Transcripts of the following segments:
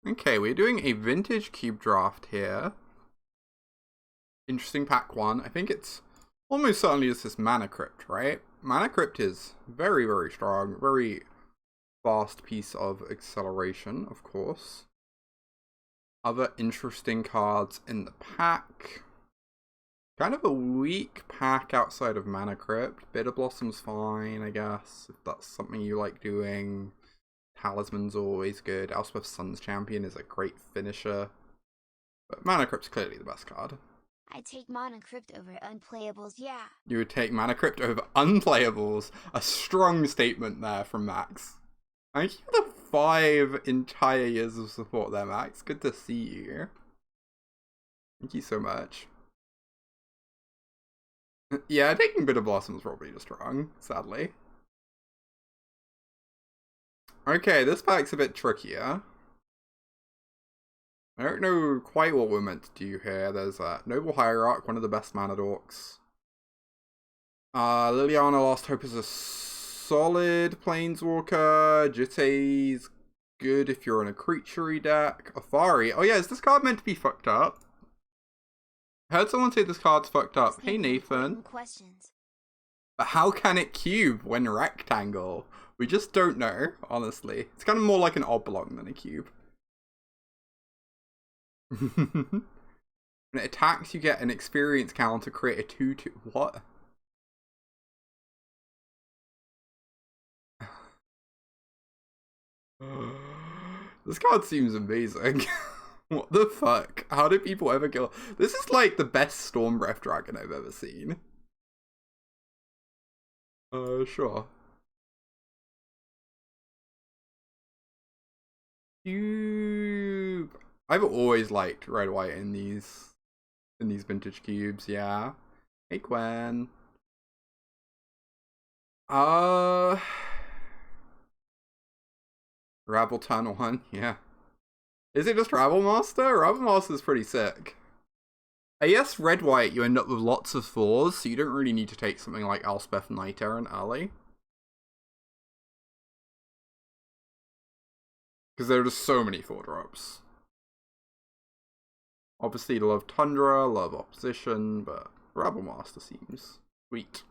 Okay, we're doing a vintage cube draft here. Interesting pack one. I think it's almost certainly just this Mana Crypt, right? Mana Crypt is very, very strong. Very fast piece of acceleration, of course. Other interesting cards in the pack. Kind of a weak pack outside of Mana Crypt. Bitter Blossom's fine, I guess, if that's something you like doing. Talisman's always good. Elspeth Sun's Champion is a great finisher. But Mana Crypt's clearly the best card. I take Mana Crypt over unplayables, yeah. You would take Mana Crypt over unplayables. A strong statement there from Max. Thank you for the 5 entire years of support there, Max. Good to see you. Thank you so much. Yeah, taking Bitter Blossom's probably just wrong, sadly. Okay, this pack's a bit trickier. I don't know quite what we're meant to do here. There's Noble Hierarch, one of the best mana dorks. Liliana Last Hope is a solid planeswalker. Jitei's good if you're in a creature-y deck. Afari. Oh yeah, is this card meant to be fucked up? I heard someone say this card's fucked up. Hey Nathan. Questions. But how can it cube when rectangle? We just don't know, honestly. It's kind of more like an oblong than a cube. When it attacks, you get an experience counter, create a 2/2. What? This card seems amazing. What the fuck? How do people ever kill? This is like the best Stormbreath dragon I've ever seen. Sure. Cube. I've always liked red white in these vintage cubes, yeah. Hey Gwen. Rabble Tunnel 1, yeah. Is it just Rabble Master? Rabble Master's pretty sick. I guess red white you end up with lots of 4s, so you don't really need to take something like Elspeth Knight Errant early. Because there are just so many 4-drops. Obviously love Tundra, love Opposition, but Rabble Master seems sweet.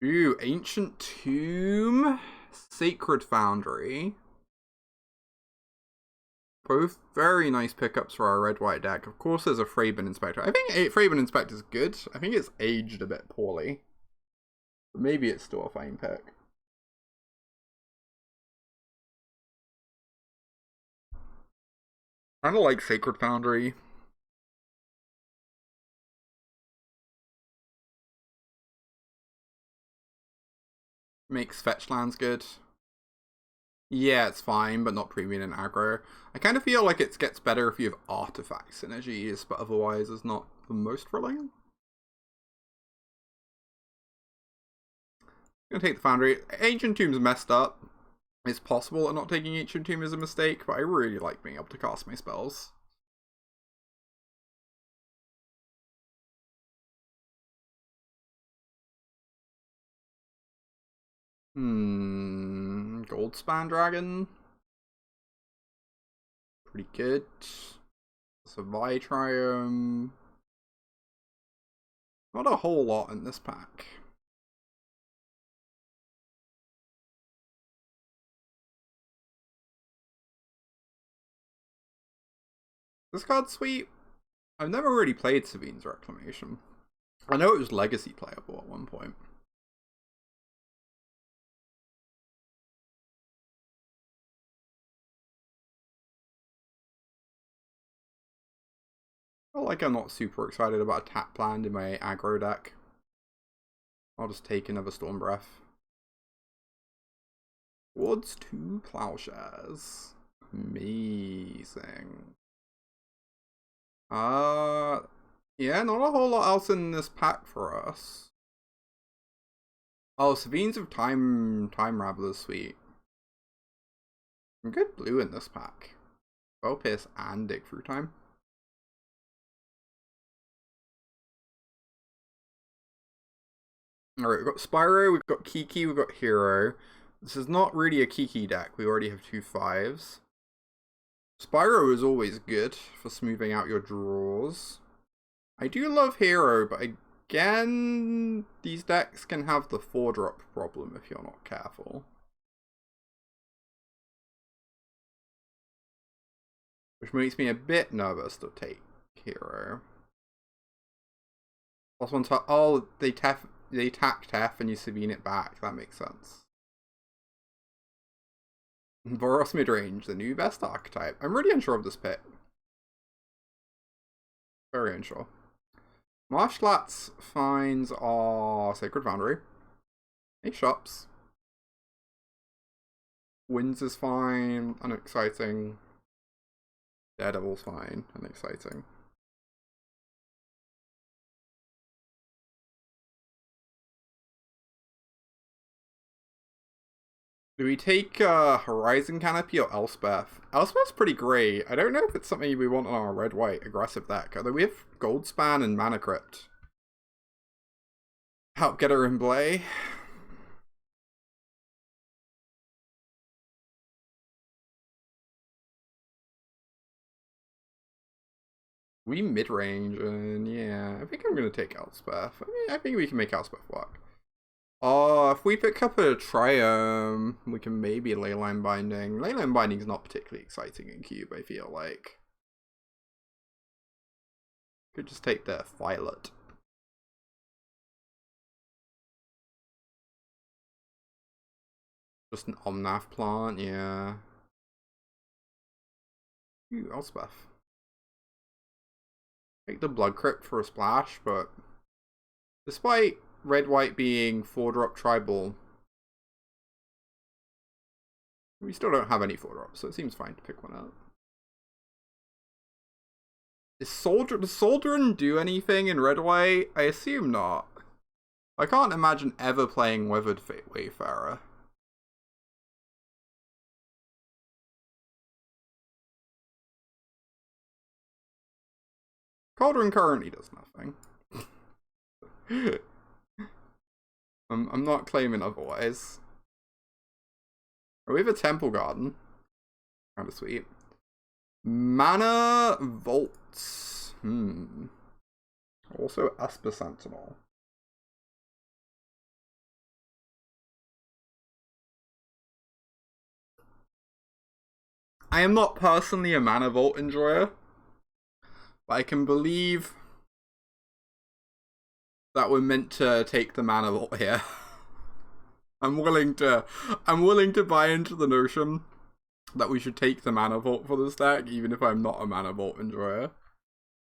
Ooh, Ancient Tomb, Sacred Foundry. Both very nice pickups for our red-white deck. Of course, there's a Thraben Inspector. I think Thraben Inspector is good. I think it's aged a bit poorly. But maybe it's still a fine pick. Kind of like Sacred Foundry. Makes fetch lands good. Yeah, it's fine, but not premium and aggro. I kind of feel like it gets better if you have artifact synergies, but otherwise it's not the most thrilling. I'm gonna take the Foundry. Ancient Tomb's messed up. It's possible that not taking Ancient Tomb is a mistake, but I really like being able to cast my spells. Goldspan Dragon. Pretty good. Vitrium. Not a whole lot in this pack. This card's sweet. I've never really played Sabine's Reclamation. I know it was legacy playable at one point. I feel like I'm not super excited about a tap land in my aggro deck. I'll just take another Stormbreath. Towards 2 Plowshares. Amazing. Yeah, not a whole lot else in this pack for us. Oh, Savines of Time Raveler's sweet. Some good blue in this pack. Pierce and Dig Through Time. Alright, we've got Spyro, we've got Kiki, we've got Hero. This is not really a Kiki deck. We already have 2 5s. Spyro is always good for smoothing out your draws. I do love Hero, but again, these decks can have the 4-drop problem if you're not careful. Which makes me a bit nervous to take Hero. Plus one time, oh, they attack Tef and you Sabine it back. That makes sense. Boros midrange, the new best archetype. I'm really unsure of this pick. Very unsure. Marshlat's finds are Sacred Foundry. Hey, shops. Winds is fine, unexciting. Daredevil's fine, unexciting. Do we take Horizon Canopy or Elspeth? Elspeth's pretty great. I don't know if it's something we want on our red-white aggressive deck. Although we have Goldspan and Mana Crypt. Help get her in play. We mid-range, and yeah, I think I'm going to take Elspeth. I think we can make Elspeth work. If we pick up a Triome, we can maybe Leyline Binding. Leyline Binding is not particularly exciting in Cube, I feel like. Could just take the Violet. Just an Omnath plant, yeah. Ooh, Elspeth. Take the Blood Crypt for a splash, but despite red-white being 4-drop tribal, we still don't have any 4-drops, so it seems fine to pick one up. Does Soldrin do anything in red-white? I assume not. I can't imagine ever playing Weathered Wayfarer. Cauldron currently does nothing. I'm not claiming otherwise. Oh, we have a Temple Garden. Kind of sweet. Mana Vaults. Also Esper Sentinel. I am not personally a Mana Vault enjoyer, but I can believe that we're meant to take the Mana Vault here. I'm willing to buy into the notion that we should take the Mana Vault for this deck, even if I'm not a Mana Vault enjoyer.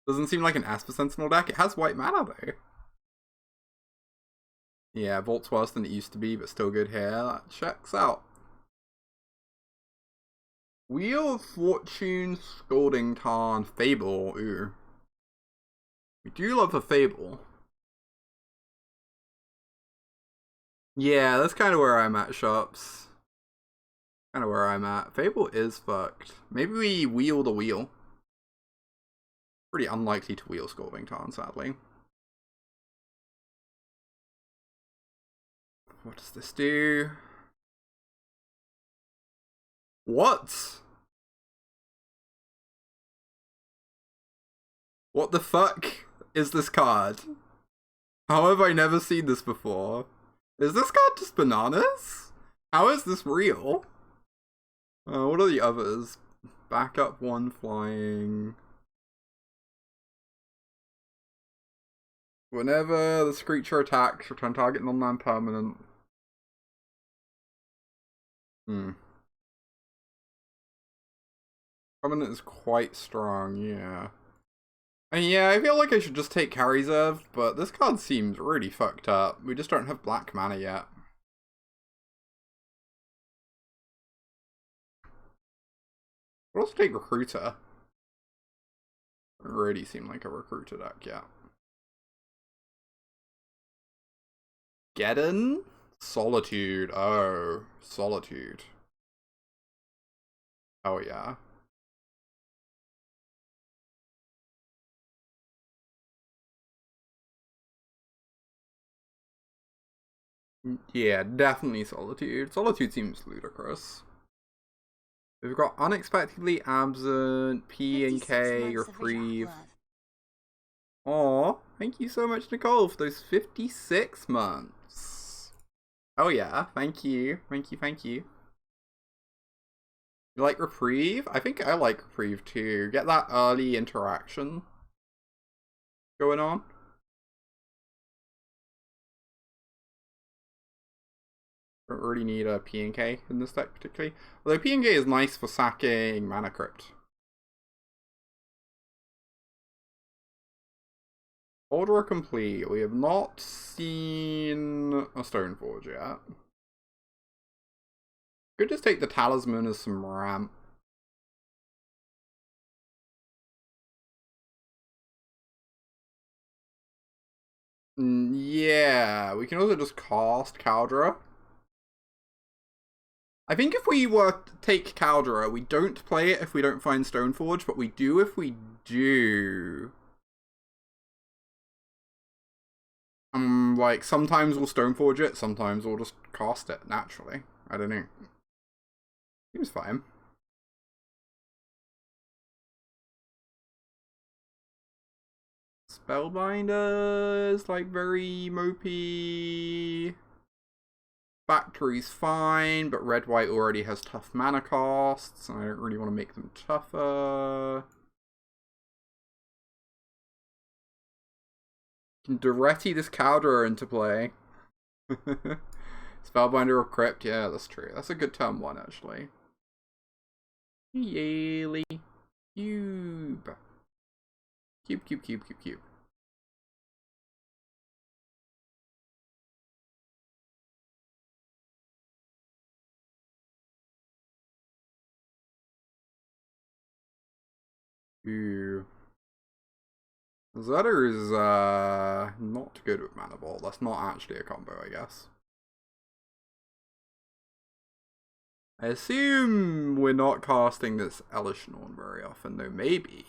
Doesn't seem like an Esper Sentinel deck. It has white mana though. Yeah, Vault's worse than it used to be, but still good here. That checks out. Wheel of Fortune, Scalding Tarn, Fable. Ooh. We do love a Fable. Yeah, that's kind of where I'm at, shops. Kind of where I'm at. Fable is fucked. Maybe we wheel the wheel. Pretty unlikely to wheel Scalding Tarn, sadly. What does this do? What? What the fuck is this card? How have I never seen this before? Is this card just bananas? How is this real? What are the others? Backup 1 flying. Whenever this creature attacks, return target non-land permanent. Permanent is quite strong, yeah. And yeah, I feel like I should just take Karizev, but this card seems really fucked up. We just don't have black mana yet. We'll also take Recruiter. It really seemed like a Recruiter deck, yeah. Geddon? Solitude. Oh, Solitude. Oh yeah. Yeah, definitely Solitude. Solitude seems ludicrous. We've got Unexpectedly Absent, P and K, Reprieve. Aw, thank you so much, Nicole, for those 56 months. Oh yeah, thank you. Thank you, thank you. You like Reprieve? I think I like Reprieve too. Get that early interaction going on. Don't really need a P and K in this deck particularly. Although P and K is nice for sacking Mana Crypt. Order complete. We have not seen a Stoneforge yet. Could just take the Talisman as some ramp. Yeah, we can also just cast Caldera. I think if we were to take Caldera, we don't play it if we don't find Stoneforge, but we do if we do. Like, sometimes we'll Stoneforge it, sometimes we'll just cast it naturally. I don't know. Seems fine. Spellbinder is like very mopey. Factory's fine, but red-white already has tough mana costs, and I don't really want to make them tougher. Can Duretti this Caldera into play? Spellbinder or Crypt? Yeah, that's true. That's a good turn one, actually. Yayly. Cube. Cube, cube, cube, cube, cube. Ooh. Zetter is not good with Mana Ball. That's not actually a combo, I guess. I assume we're not casting this Elesh Norn very often, though maybe.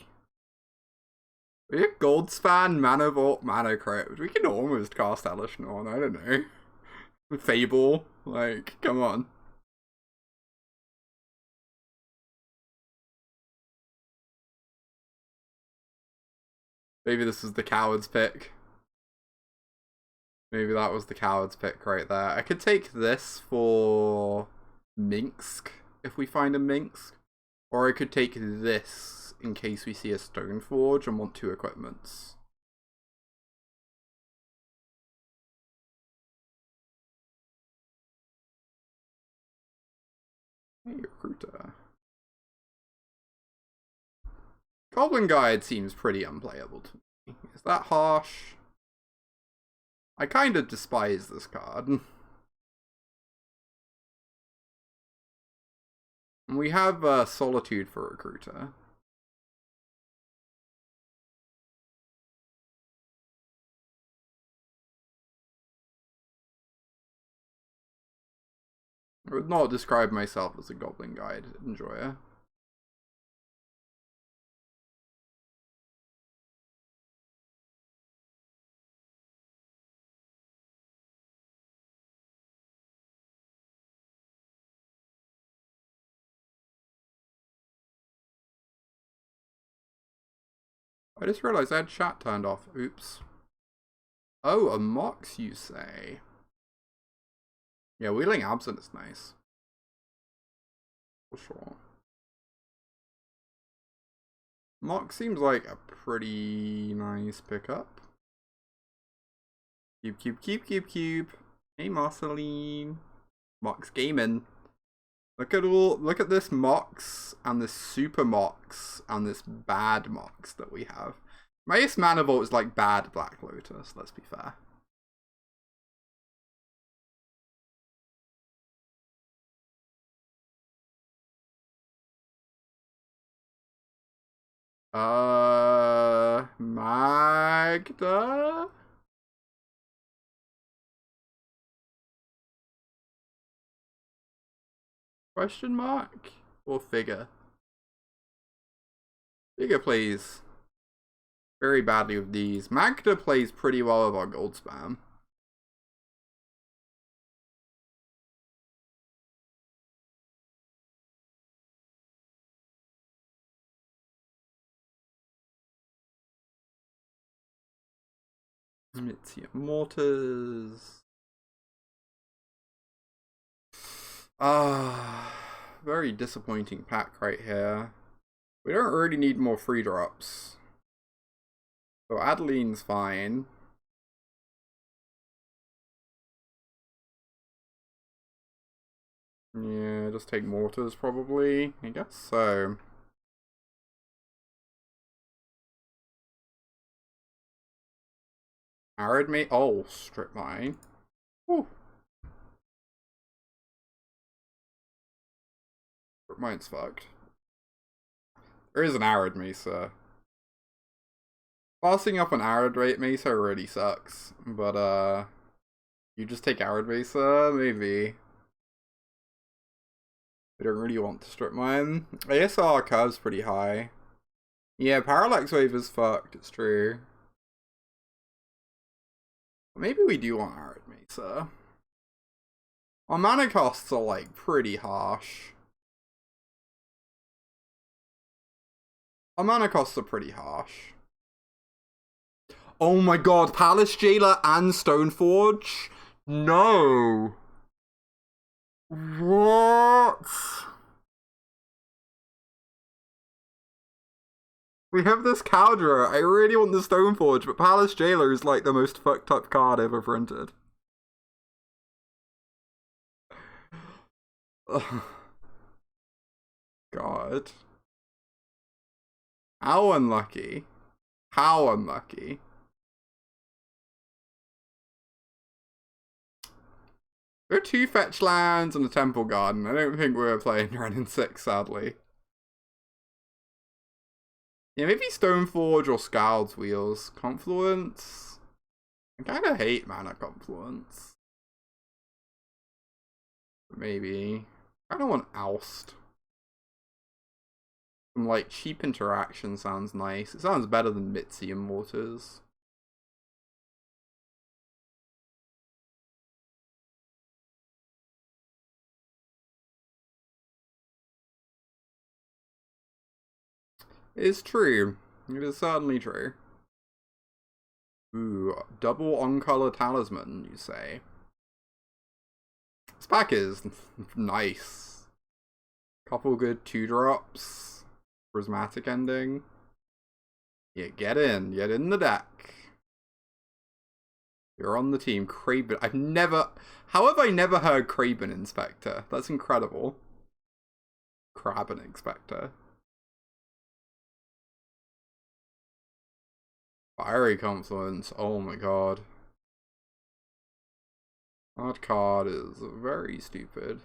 We have Goldspan, Mana Vault, Mana Crypt. We can almost cast Elesh Norn, I don't know. Fable, like, come on. Maybe this is the coward's pick. Maybe that was the coward's pick right there. I could take this for Minsk, if we find a Minsk. Or I could take this in case we see a Stoneforge and want two equipments. Hey, Recruiter. Goblin Guide seems pretty unplayable to me. Is that harsh? I kind of despise this card. We have Solitude for Recruiter. I would not describe myself as a Goblin Guide enjoyer. I just realized I had chat turned off. Oops. Oh, a Mox, you say? Yeah, Wheeling Absent is nice. For sure. Mox seems like a pretty nice pickup. Cube, cube, cube, cube, cube. Hey, Marceline. Mox Gaming. Look at this Mox and this Super Mox and this bad Mox that we have. Mace Mana Vault is like bad Black Lotus, let's be fair. Magda? Question mark? Or Figure? Figure plays very badly with these. Magda plays pretty well with our gold spam. Mitzium Mortars. Ah, very disappointing pack right here. We don't really need more free drops. So Adeline's fine. Yeah, just take mortars probably. I guess so. Arid mate. Oh, strip mine. Whew. Strip mine's fucked. There is an Arid Mesa. Passing up an Arid Mesa really sucks. But, you just take Arid Mesa? Maybe. I don't really want to strip mine. ASR curve's pretty high. Yeah, Parallax Wave is fucked, it's true. Maybe we do want Arid Mesa. Our mana costs are like pretty harsh. Our mana costs are pretty harsh. Oh my god, Palace Jailer and Stoneforge? No! What? We have this Caldra. I really want the Stoneforge, but Palace Jailer is like the most fucked up card ever printed. God. How unlucky. How unlucky. There are 2 fetch lands and a Temple Garden. I don't think we're playing Renin 6, sadly. Yeah, maybe Stoneforge or Scald's Wheels. Confluence? I kinda hate Mana Confluence. Maybe. I don't want Oust. Some, like, cheap interaction sounds nice. It sounds better than Mitzium Mortars. It's true. It is certainly true. Ooh, double on-color talisman, you say? This pack is nice. Couple good 2-drops. Prismatic ending. Yeah, get in the deck. You're on the team. Kraben. How have I never heard Kraben Inspector? That's incredible. Kraben Inspector. Fiery Confluence. Oh my god. That card is very stupid.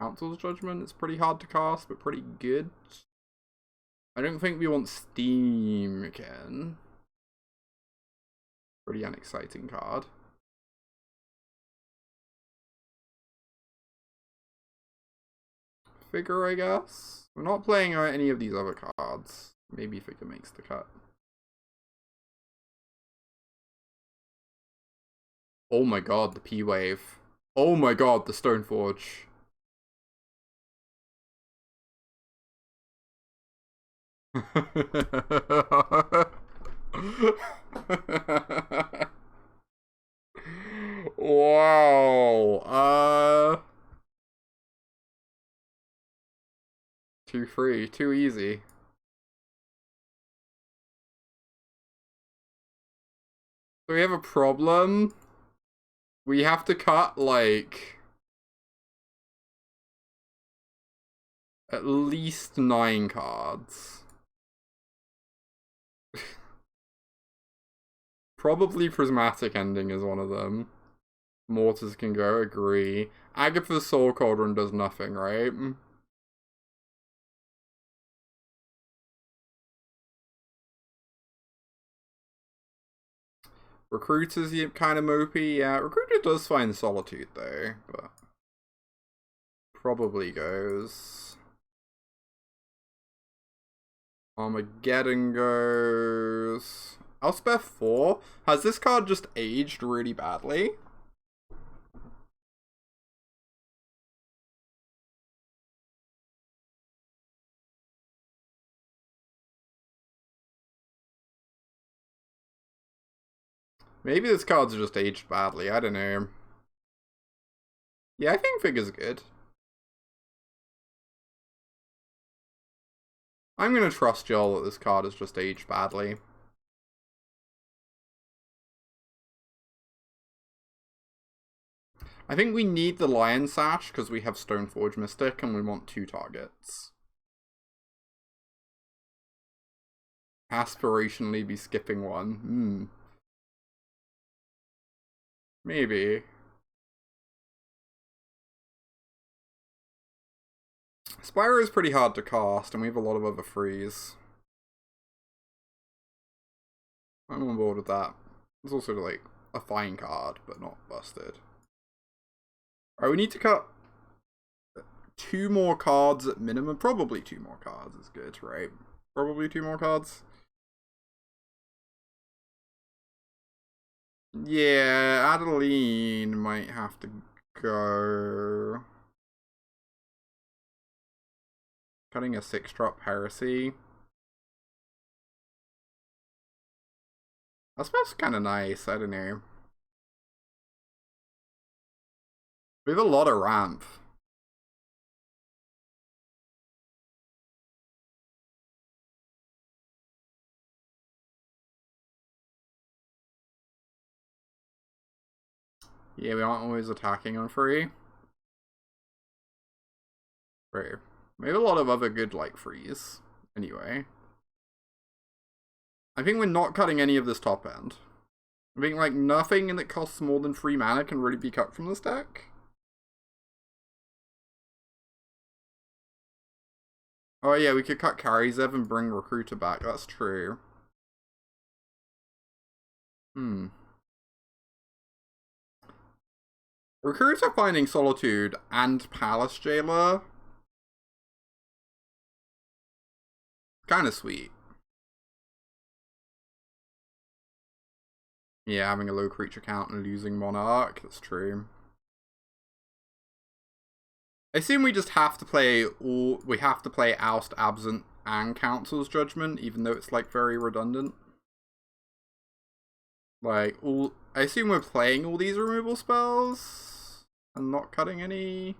Council's Judgment is pretty hard to cast, but pretty good. I don't think we want Steam again. Pretty unexciting card. Figure, I guess? We're not playing any of these other cards. Maybe Figure makes the cut. Oh my god, the P-Wave. Oh my god, the Stoneforge. Wow. Too free, too easy. So we have a problem. We have to cut, like, at least 9 cards. Probably Prismatic Ending is one of them. Mortars can go, agree. Agatha's Soul Cauldron does nothing, right? Recruiter's kind of mopey. Yeah, Recruiter does find Solitude, though, but probably goes. Armageddon goes. Elspeth 4? Has this card just aged really badly? Maybe this card's just aged badly, I don't know. Yeah, I think Figure's good. I'm gonna trust y'all that this card has just aged badly. I think we need the Lion Sash because we have Stoneforge Mystic and we want 2 targets. Aspirationally be skipping 1. Maybe. Spyro is pretty hard to cast and we have a lot of other frees. I'm on board with that. It's also like a fine card, but not busted. Alright, we need to cut 2 more cards at minimum. Probably 2 more cards is good, right? Probably 2 more cards. Yeah, Adeline might have to go. Cutting a 6-drop Heresy. That's kind of nice, I don't know. We have a lot of ramp. Yeah, we aren't always attacking on free. Right. We have a lot of other good, like, frees. Anyway. I think we're not cutting any of this top end. I think, like, nothing that costs more than 3 mana can really be cut from this deck. Oh yeah, we could cut Karizev and bring Recruiter back, that's true. Recruiter finding Solitude and Palace Jailer. Kinda sweet. Yeah, having a low creature count and losing Monarch, that's true. I assume we just have to play we have to play Oust, Absent, and Council's Judgment, even though it's like very redundant. Like, I assume we're playing all these removal spells and not cutting any.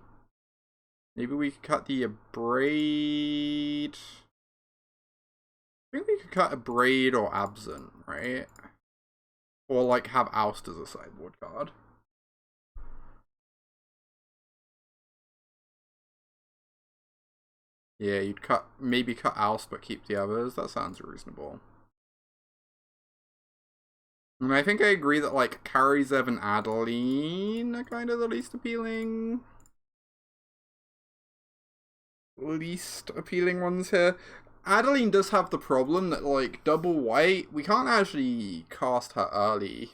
Maybe we could cut the Abrade. I think we could cut Abrade or Absent, right? Or like have Oust as a sideboard card. Yeah, you'd maybe cut Oust but keep the others. That sounds reasonable. And I think I agree that like Karizev and Adeline are kind of the least appealing ones here. Adeline does have the problem that like double white, we can't actually cast her early.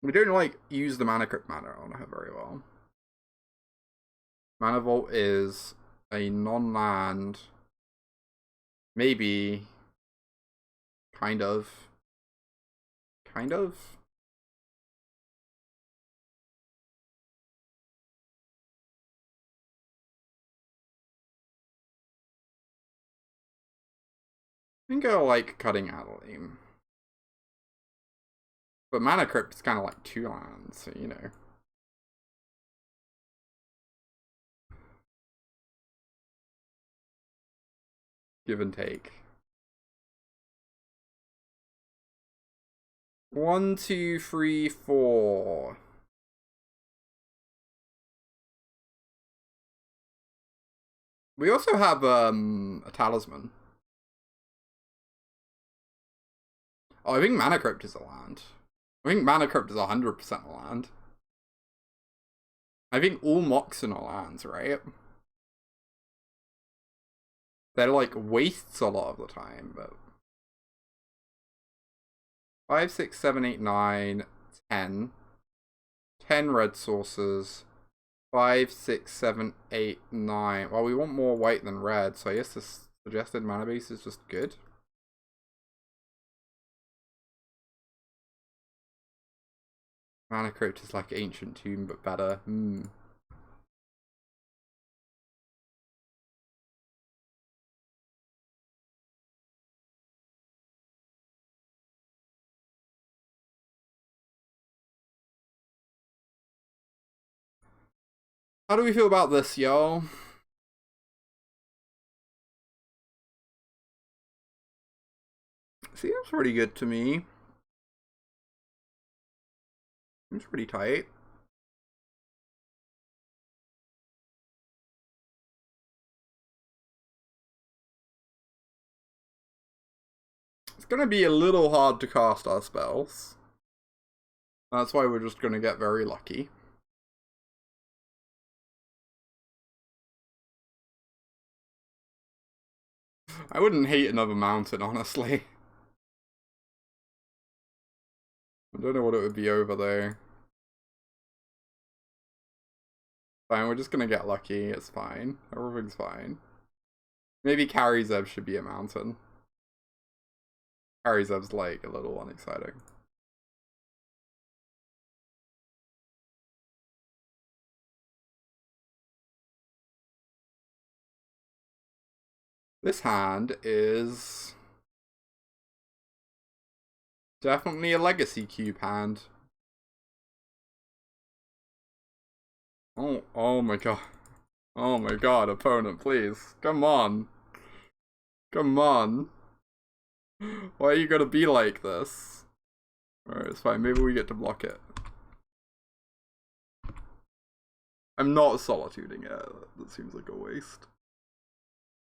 We don't like use the Mana Crypt mana on her very well. Mana Vault is a non-land, maybe, kind of. I think I like cutting Adeline. But Mana Crypt is kind of like 2 lands, so you know. Give and take. 1, 2, 3, 4. We also have a talisman. Oh, I think Mana Crypt is a land. I think Mana Crypt is 100% a land. I think all Moxen are lands, right? They're like wastes a lot of the time, but 5, 6, 7, 8, 9, 10. 10 red sources. 5, 6, 7, 8, 9. Well, we want more white than red, so I guess this suggested mana base is just good. Mana Crypt is like Ancient Tomb, but better. How do we feel about this, y'all? Seems pretty good to me. Seems pretty tight. It's gonna be a little hard to cast our spells. That's why we're just gonna get very lucky. I wouldn't hate another mountain, honestly. I don't know what it would be over there. Fine, we're just gonna get lucky. It's fine. Everything's fine. Maybe Karizev should be a mountain. Karizev's like a little unexciting. This hand is definitely a legacy cube hand. Oh my god. Oh my god, opponent, please. Come on. Come on. Why are you gonna be like this? Alright, it's fine. Maybe we get to block it. I'm not solituding it. That seems like a waste.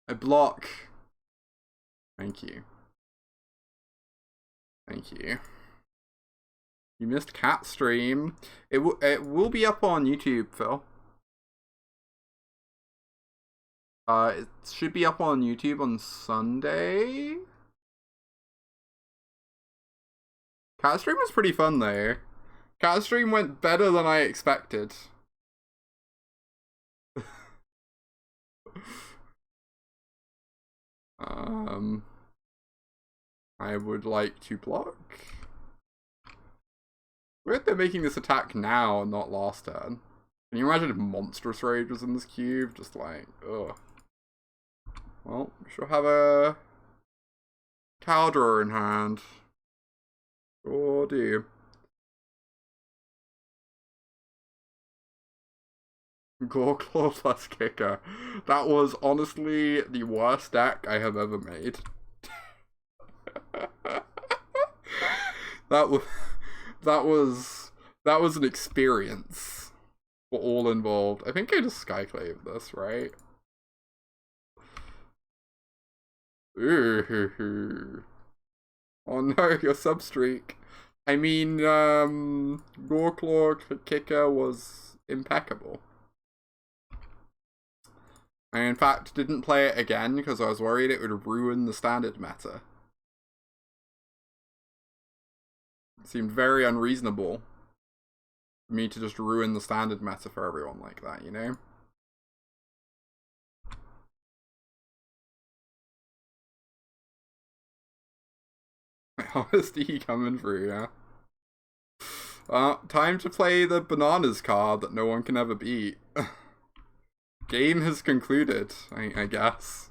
I block. Thank you. Thank you. You missed Cat stream. It will be up on YouTube, Phil. It should be up on YouTube on Sunday. Cat stream was pretty fun though. Cat stream went better than I expected. I would like to block. Weird they're making this attack now and not last turn. Can you imagine if Monstrous Rage was in this cube? Just like, ugh. Well, we shall have a cow drawer in hand. Sure do. Goreclaw plus Kicker. That was honestly the worst deck I have ever made. that was an experience for all involved. I think I just Skyclave this, right? Ooh. Oh no, your substreak. I mean, Goreclaw Kicker was impeccable. I in fact didn't play it again because I was worried it would ruin the standard meta. It seemed very unreasonable for me to just ruin the standard meta for everyone like that, you know? Honesty coming through, yeah. Time to play the bananas card that no one can ever beat. Game has concluded, I guess.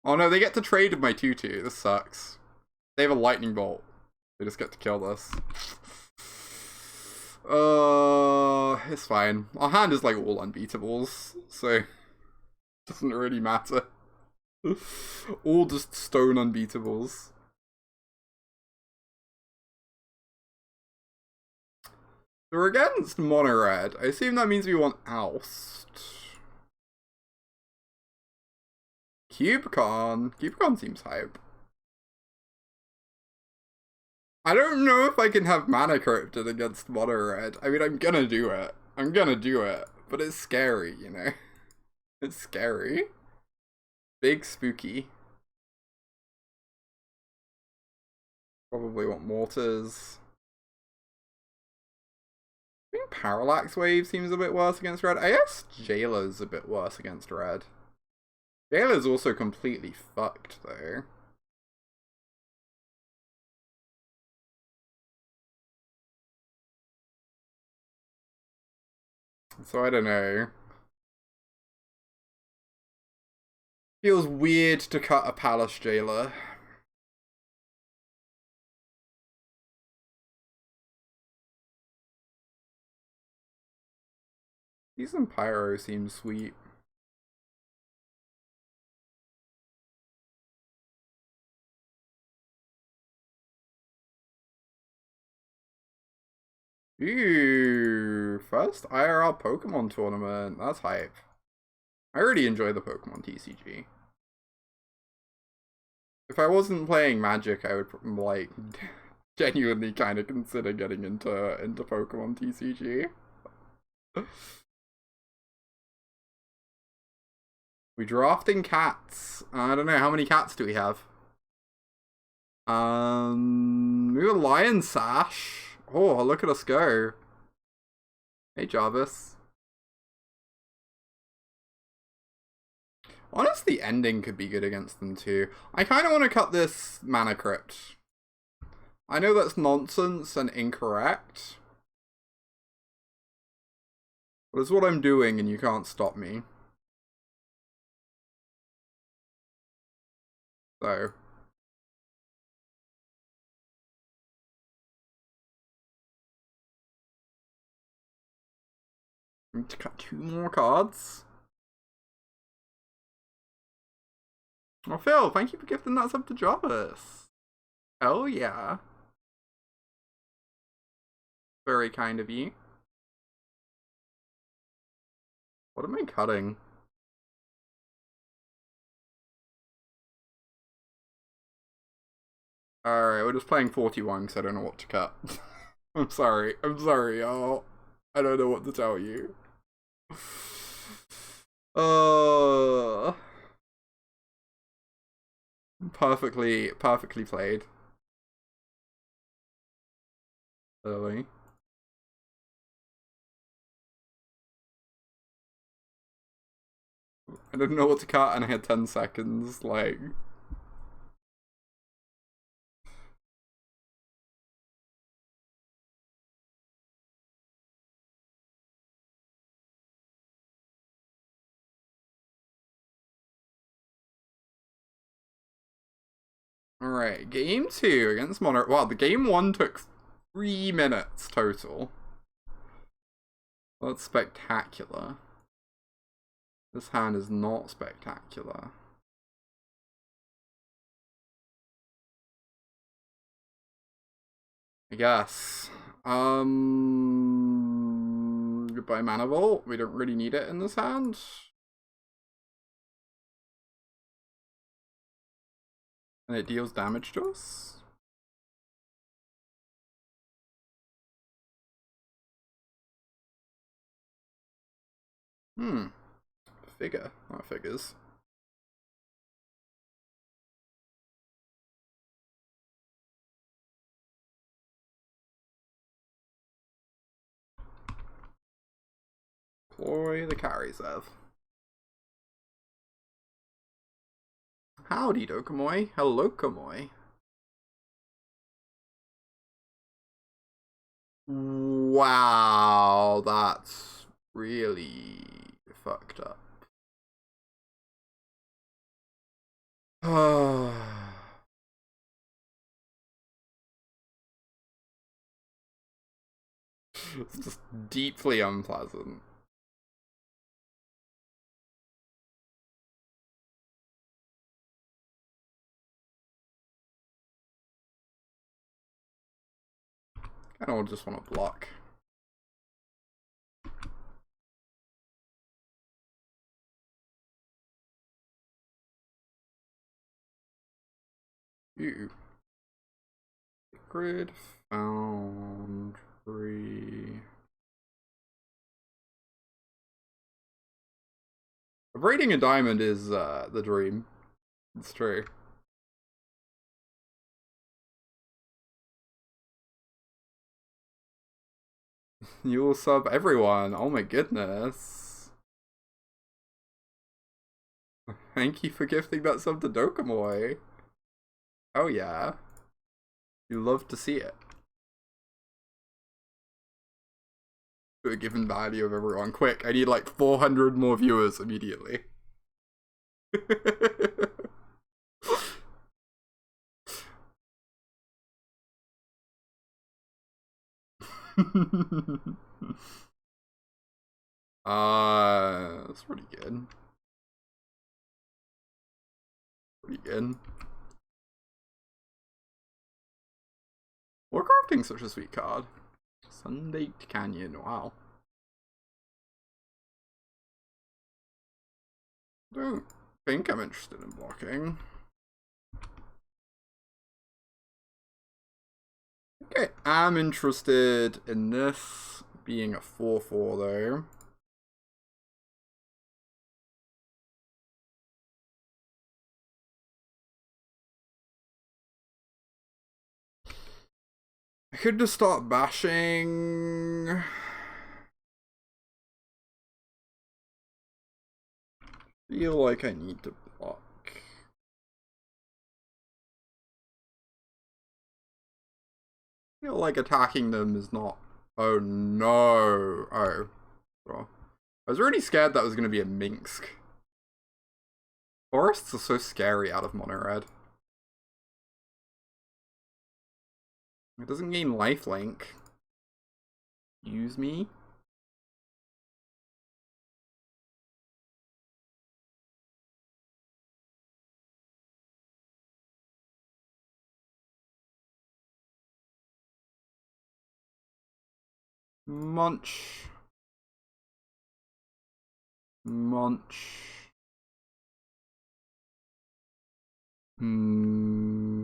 Oh no, they get to trade with my 2/2. This sucks. They have a lightning bolt. They just get to kill this. It's fine. Our hand is like all unbeatables, so it doesn't really matter. All just stone unbeatables. So we're against mono red. I assume that means we want Oust. Cubicon. Cubicon seems hype. I don't know if I can have Mana Cryptid against mono red. I mean, I'm gonna do it. I'm gonna do it. But it's scary, you know? It's scary. Big spooky. Probably want mortars. I think Parallax Wave seems a bit worse against red. I guess Jailer's a bit worse against red. Jailer's also completely fucked, though. So I don't know. Feels weird to cut a Palace Jailer. Season Pyro seems sweet. Ooh, first IRL Pokemon tournament. That's hype. I already enjoy the Pokemon TCG. If I wasn't playing Magic, I would like genuinely kind of consider getting into Pokemon TCG. We drafting cats. I don't know, how many cats do we have? We have a Lion Sash. Oh, look at us go. Hey, Jarvis. Honestly, the ending could be good against them too. I kind of want to cut this Mana Crypt. I know that's nonsense and incorrect. But it's what I'm doing and you can't stop me. So. I need to cut 2 more cards. Oh, Phil, thank you for gifting that sub to Jarvis. Hell yeah. Very kind of you. What am I cutting? Alright, we're just playing 41 because I don't know what to cut. I'm sorry, y'all. I don't know what to tell you. Perfectly played. Early. I didn't know what to cut and I had 10 seconds, like... Alright, game 2 against Monarch. Wow, the game 1 took 3 minutes total. That's spectacular. This hand is not spectacular. I guess. Goodbye Mana Vault. We don't really need it in this hand. And it deals damage to us. Figure. Not figures. Ploy the Karizev. Howdy, Dokomoy. Hello, Kamoy. Wow, that's really fucked up. It's just deeply unpleasant. I don't just want to block. You. Sacred Foundry. Raiding a diamond is the dream. It's true. You will sub everyone. Oh my goodness. Thank you for gifting that sub to Dokomoy. Oh yeah. You love to see it. For a given value of everyone. Quick, I need like 400 more viewers immediately. That's pretty good. Pretty good. Warcrafting's such a sweet card. Sundaked Canyon, wow. Don't think I'm interested in blocking. Okay, I'm interested in this being a 4/4 though. I could just start bashing. Feel like I need to block. Feel like attacking them is not. Oh no. Oh. Well, I was really scared that was going to be a Minsk. Forests are so scary out of mono red. It doesn't gain lifelink. Use me. Munch. Munch. Munch.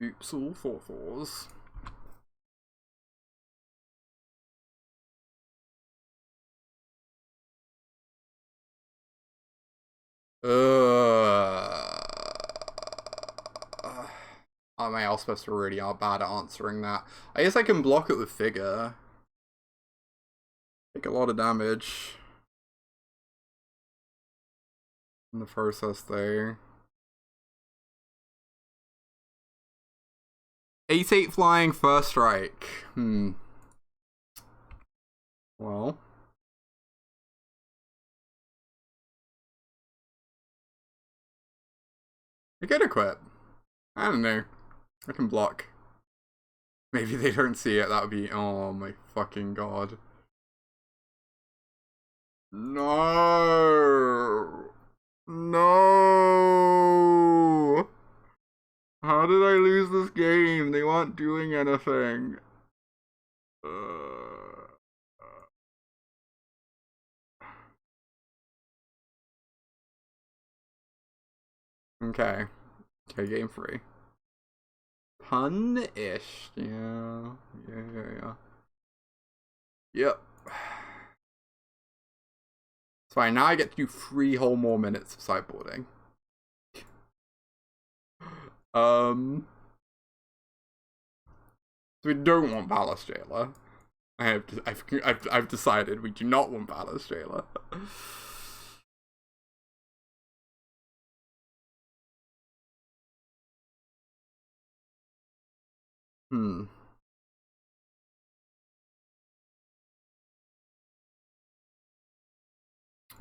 Oops, all 4/4s. Oh, my Elspeths already are bad at answering that. I guess I can block it with Figure. Take a lot of damage in the process there. 8/8 flying first strike. Well. I could equip. I don't know. I can block. Maybe they don't see it. That would be. Oh my fucking god. No. No. How did I lose this game? They weren't doing anything. Okay. Okay, game 3. Punish. Yeah. Yep. It's fine. Now I get to do 3 whole more minutes of sideboarding. So we don't want Ballast Jailer. I've decided we do not want Ballast Jailer.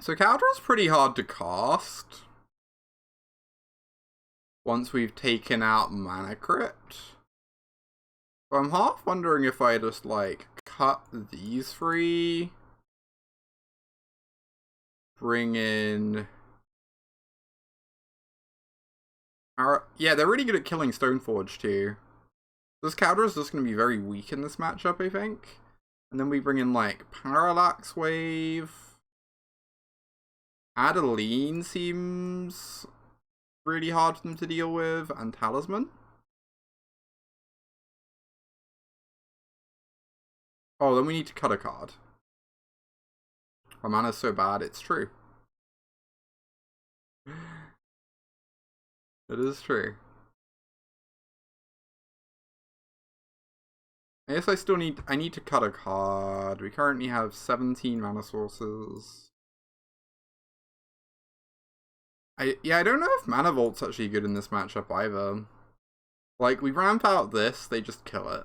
So Caldra's pretty hard to cast once we've taken out Mana Crypt. So I'm half wondering if I just, like, cut these 3. Bring in... Yeah, they're really good at killing Stoneforge, too. This Caldra's just going to be very weak in this matchup, I think. And then we bring in, like, Parallax Wave. Adeline seems really hard for them to deal with, and Talisman. Oh, then we need to cut a card. Our mana's so bad, it's true. It is true. I guess I need to cut a card. We currently have 17 mana sources. I don't know if Mana Vault's actually good in this matchup either. Like, we ramp out this, they just kill it.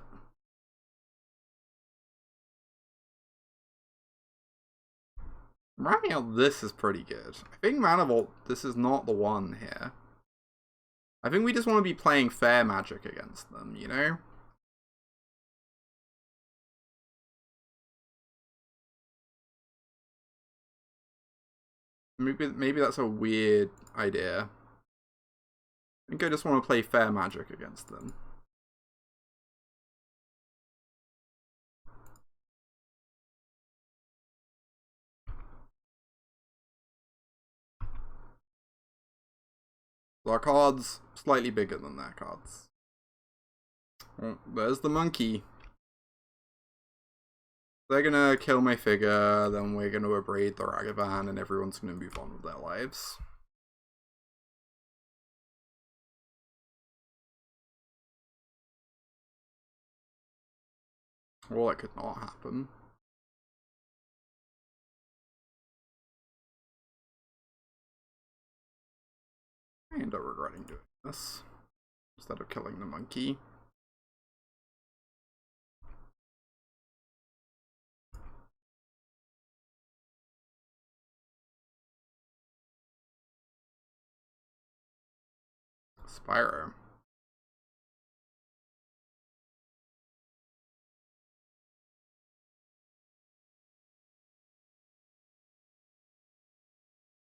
Ramping out this is pretty good. I think Mana Vault, this is not the one here. I think we just want to be playing fair Magic against them, you know? Maybe that's a weird idea. I think I just want to play fair Magic against them. So our cards slightly bigger than their cards. Oh, there's the monkey. They're gonna kill my figure, then we're gonna abrade the Ragavan, and everyone's gonna move on with their lives. Well, that could not happen. I end up regretting doing this instead of killing the monkey. Spyro.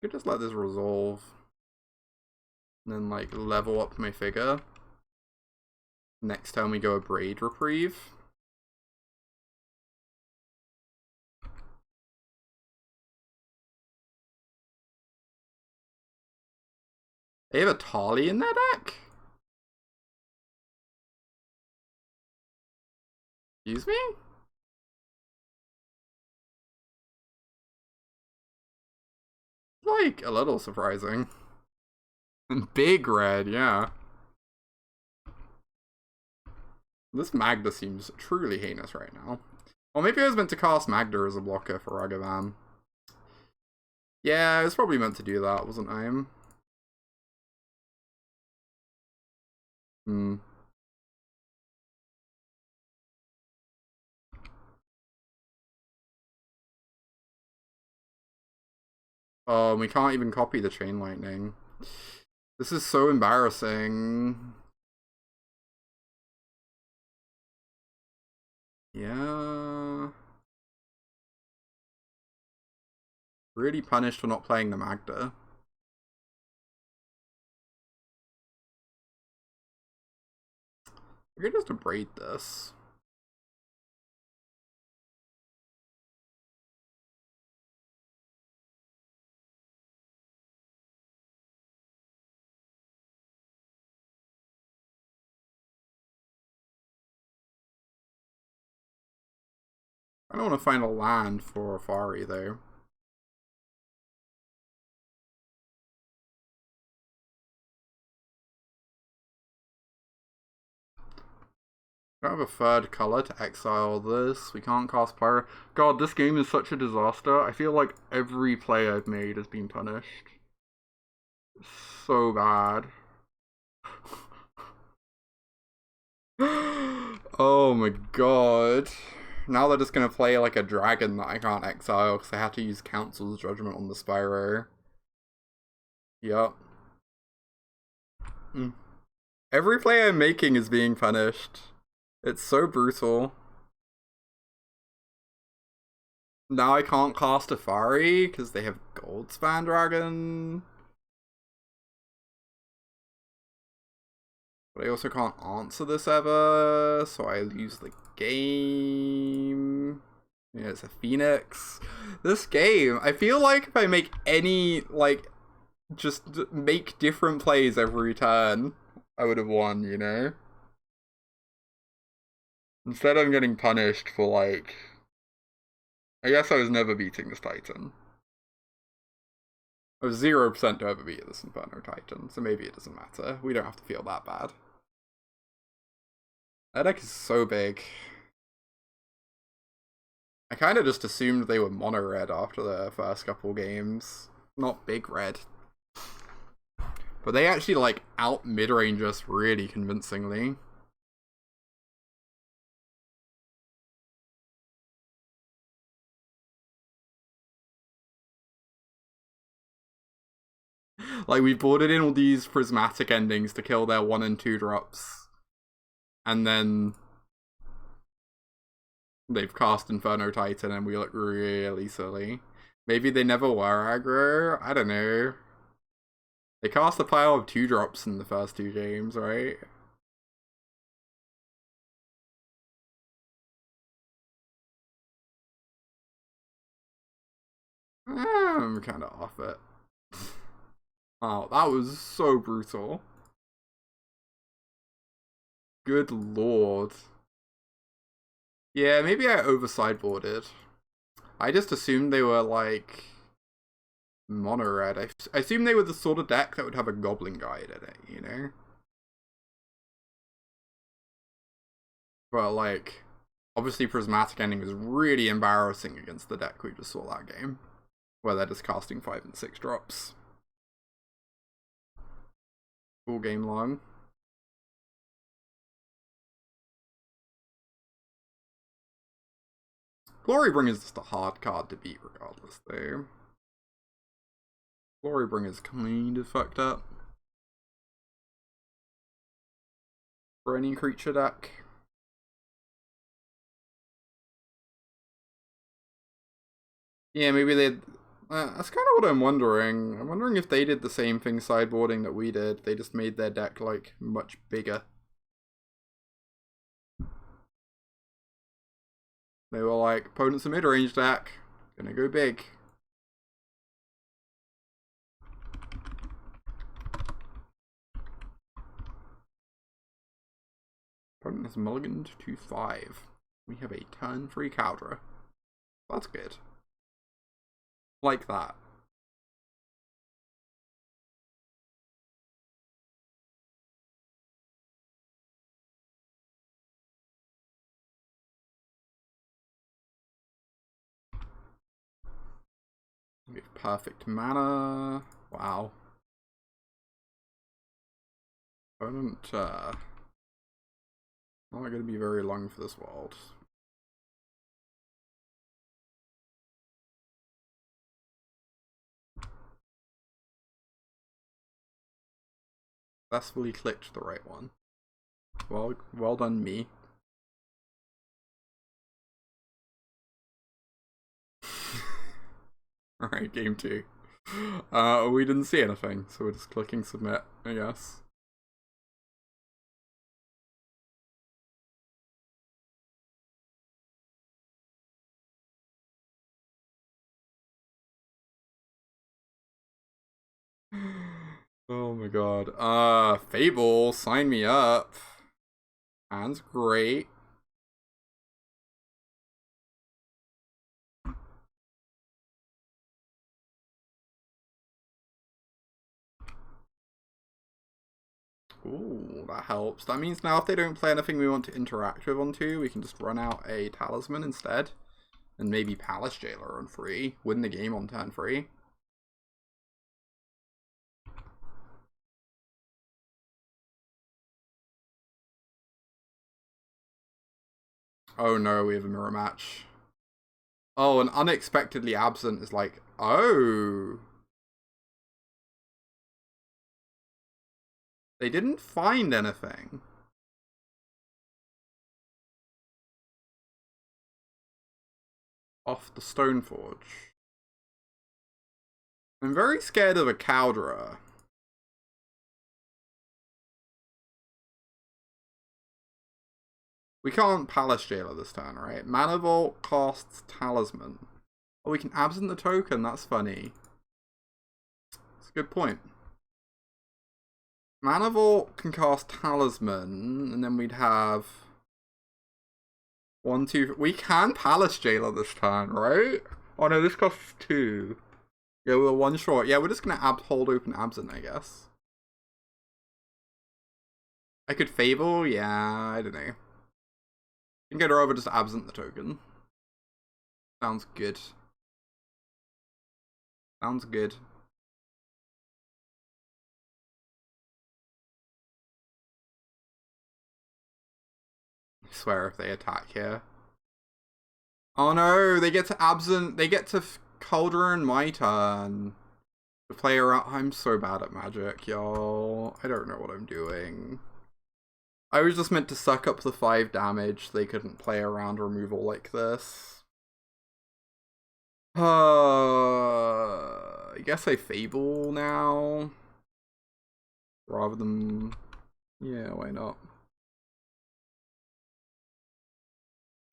I could just let this resolve. And then, like, level up my figure. Next time we go Abrade Reprieve. They have a Tali in their deck? Excuse me? Like, a little surprising. And big red, yeah. This Magda seems truly heinous right now. Well, maybe I was meant to cast Magda as a blocker for Ragavan. Yeah, I was probably meant to do that, wasn't I? Hmm. Oh, we can't even copy the Chain Lightning. This is so embarrassing. Yeah. Really punished for not playing the Magda. We could just abrade this. I don't want to find a land for Afari though. I don't have a third color to exile this. We can't cast Pyro. God, this game is such a disaster. I feel like every play I've made has been punished. So bad. Oh my god. Now they're just gonna play like a dragon that I can't exile because I had to use Council's Judgment on the Spyro. Yup. Every play I'm making is being punished. It's so brutal. Now I can't cast Afari because they have Goldspan Dragon. But I also can't answer this ever, so I lose the game. Yeah, it's a Phoenix. This game, I feel like if I make any, like, just make different plays every turn, I would have won, you know? Instead I'm getting punished for, like... I guess I was never beating this Titan. I was 0% to ever beat this Inferno Titan, so maybe it doesn't matter. We don't have to feel that bad. That deck is so big. I kind of just assumed they were mono red after the first couple games, not big red. But they actually like out mid range us really convincingly. Like, we boarded in all these prismatic endings to kill their 1 and 2 drops. And then they've cast Inferno Titan and we look really silly. Maybe they never were aggro? I don't know. They cast a pile of 2 drops in the first 2 games, right? I'm kind of off it. Oh, that was so brutal. Good lord. Yeah, maybe I over-sideboarded. I just assumed they were, like, mono-red. I assumed they were the sort of deck that would have a Goblin Guide in it, you know? But, like, obviously Prismatic Ending was really embarrassing against the deck we just saw that game, where they're just casting 5 and 6 drops. All game long. Glorybringer is just a hard card to beat regardless, though. Glorybringer's kind of fucked up for any creature deck. Yeah, maybe they'd... that's kind of what I'm wondering. I'm wondering if they did the same thing sideboarding that we did. They just made their deck, like, much bigger. They were like, opponent's a mid-range deck. Gonna go big. Opponent has mulliganed to 5. We have a turn-free Caldra. That's good. Like that. We have perfect mana. Wow. Opponent, not going to be very long for this world. Successfully clicked the right one. Well done, me. Alright, game 2. We didn't see anything, so we're just clicking submit, I guess. Oh my god. Fable, sign me up. Hand's great. Ooh, that helps. That means now if they don't play anything we want to interact with on 2, we can just run out a Talisman instead. And maybe Palace Jailer on 3. Win the game on turn 3. Oh no, we have a mirror match. Oh, and unexpectedly absent is like, oh. They didn't find anything. Off the Stoneforge. I'm very scared of a Caldra. We can't Palace Jailer this turn, right? Mana Vault costs Talisman. Oh, we can absent the token, that's funny. That's a good point. Mana Vault can cast Talisman, and then we'd have 1, 2. We can Palace Jailer this turn, right? Oh no, this costs 2. Yeah, we're 1 short. Yeah, we're just gonna hold open absent, I guess. I could Fable? Yeah, I don't know. I think I'd rather just absent the token. Sounds good. Sounds good. I swear if they attack here. Oh no, they get to absent. They get to Cauldron my turn. The player, I'm so bad at Magic, y'all. I don't know what I'm doing. I was just meant to suck up the 5 damage. They couldn't play around removal like this. I guess I Fable now. Rather than... Yeah, why not?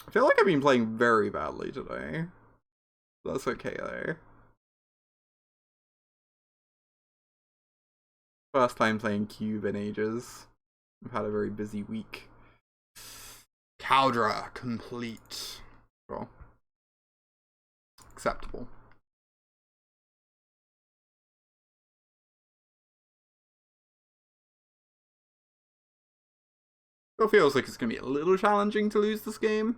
I feel like I've been playing very badly today. That's okay though. First time playing Cube in ages. I've had a very busy week. Caldra complete. Well, acceptable. Still feels like it's gonna be a little challenging to lose this game.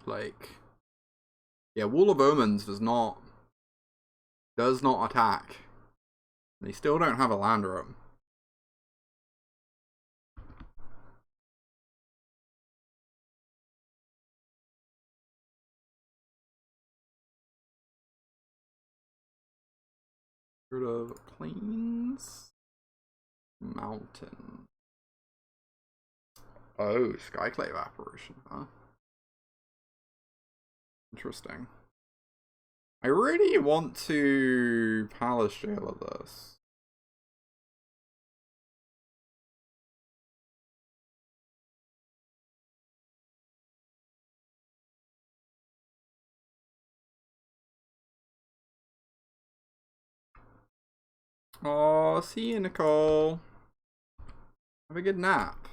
Like, yeah, Wall of Omens does not attack. They still don't have a land room. Rid of plains, mountain. Oh, Skyclave apparition, huh? Interesting. I really want to Palace Jailer this. Oh, see you, Nicole. Have a good nap.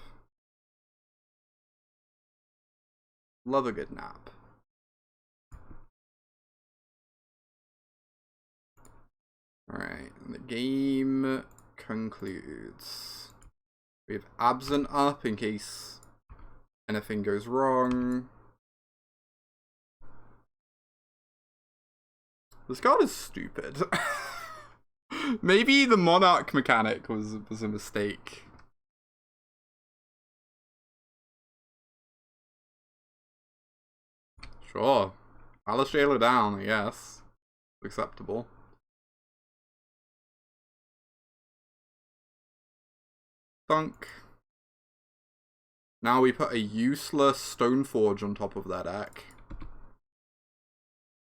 Love a good nap. Alright, the game concludes. We have Absent up in case anything goes wrong. This card is stupid. Maybe the Monarch mechanic was a mistake. Sure. Palace Jailer down, I guess. Acceptable. Thunk. Now we put a useless Stoneforge on top of that deck.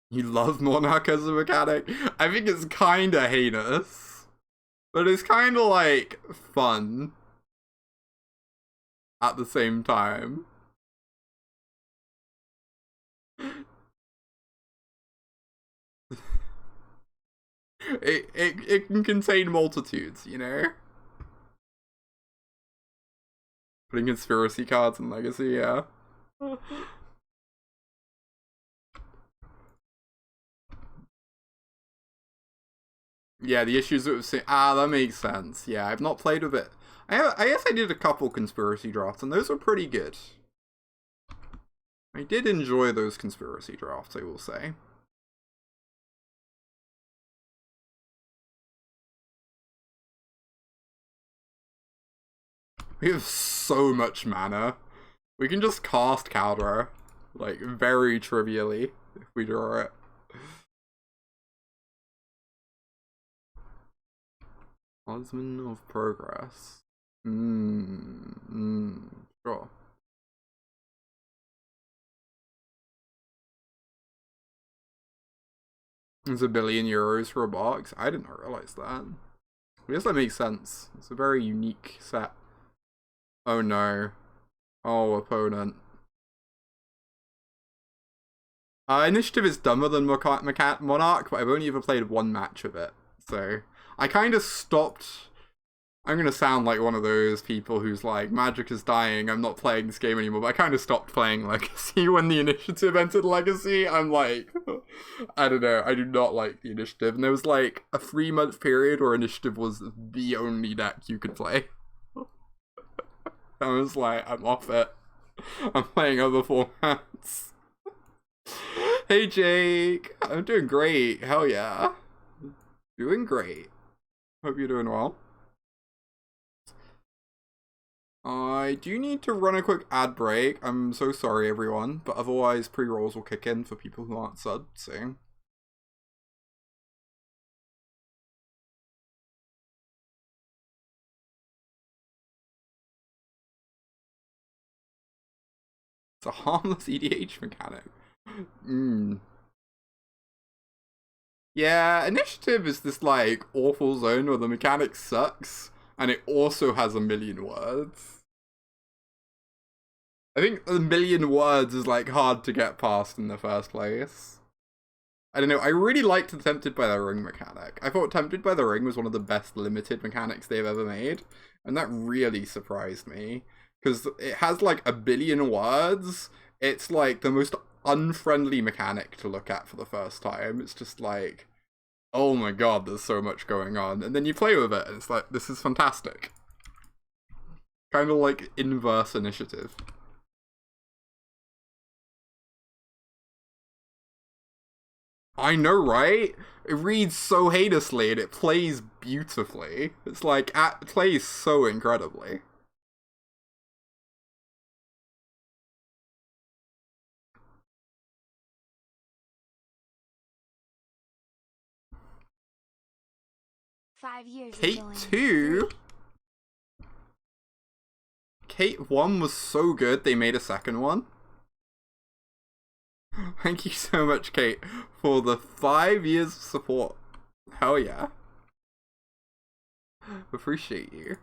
You love Monarch as a mechanic? I think it's kinda heinous. But it's kinda like fun. At the same time. It can contain multitudes, you know? Putting conspiracy cards in Legacy, yeah. Yeah, the issues with saying, that makes sense. Yeah, I've not played with it. I guess I did a couple conspiracy drafts, and those were pretty good. I did enjoy those conspiracy drafts, I will say. We have so much mana. We can just cast Caldra, like, very trivially, if we draw it. Osman of Progress. Sure. It's €1 billion for a box? I didn't realize that. I guess that makes sense. It's a very unique set. Oh no. Oh, opponent. Initiative is dumber than Monarch, but I've only ever played one match of it. So, I kind of stopped... I'm gonna sound like one of those people who's like, Magic is dying, I'm not playing this game anymore, but I kind of stopped playing Legacy when the Initiative entered Legacy. I'm like, I don't know, I do not like the Initiative. And there was like a 3-month period where Initiative was the only deck you could play. I was like, I'm off it. I'm playing other formats. Hey Jake, I'm doing great, hell yeah. Doing great. Hope you're doing well. I do need to run a quick ad break. I'm so sorry, everyone, but otherwise pre-rolls will kick in for people who aren't subbed soon. It's a harmless EDH mechanic. Yeah, initiative is this like awful zone where the mechanic sucks and it also has a million words. I think a million words is like hard to get past in the first place. I don't know, I really liked the Tempted by the Ring mechanic. I thought Tempted by the Ring was one of the best limited mechanics they've ever made, and that really surprised me. Because it has like a billion words, it's like the most unfriendly mechanic to look at for the first time. It's just like, oh my god, there's so much going on. And then you play with it, and it's like, this is fantastic. Kind of like inverse initiative. I know, right? It reads so heinously and it plays beautifully. It's like, it plays so incredibly. Kate 2? Kate 1 was so good they made a second one. Thank you so much, Kate, for the 5 years of support. Hell yeah. Appreciate you.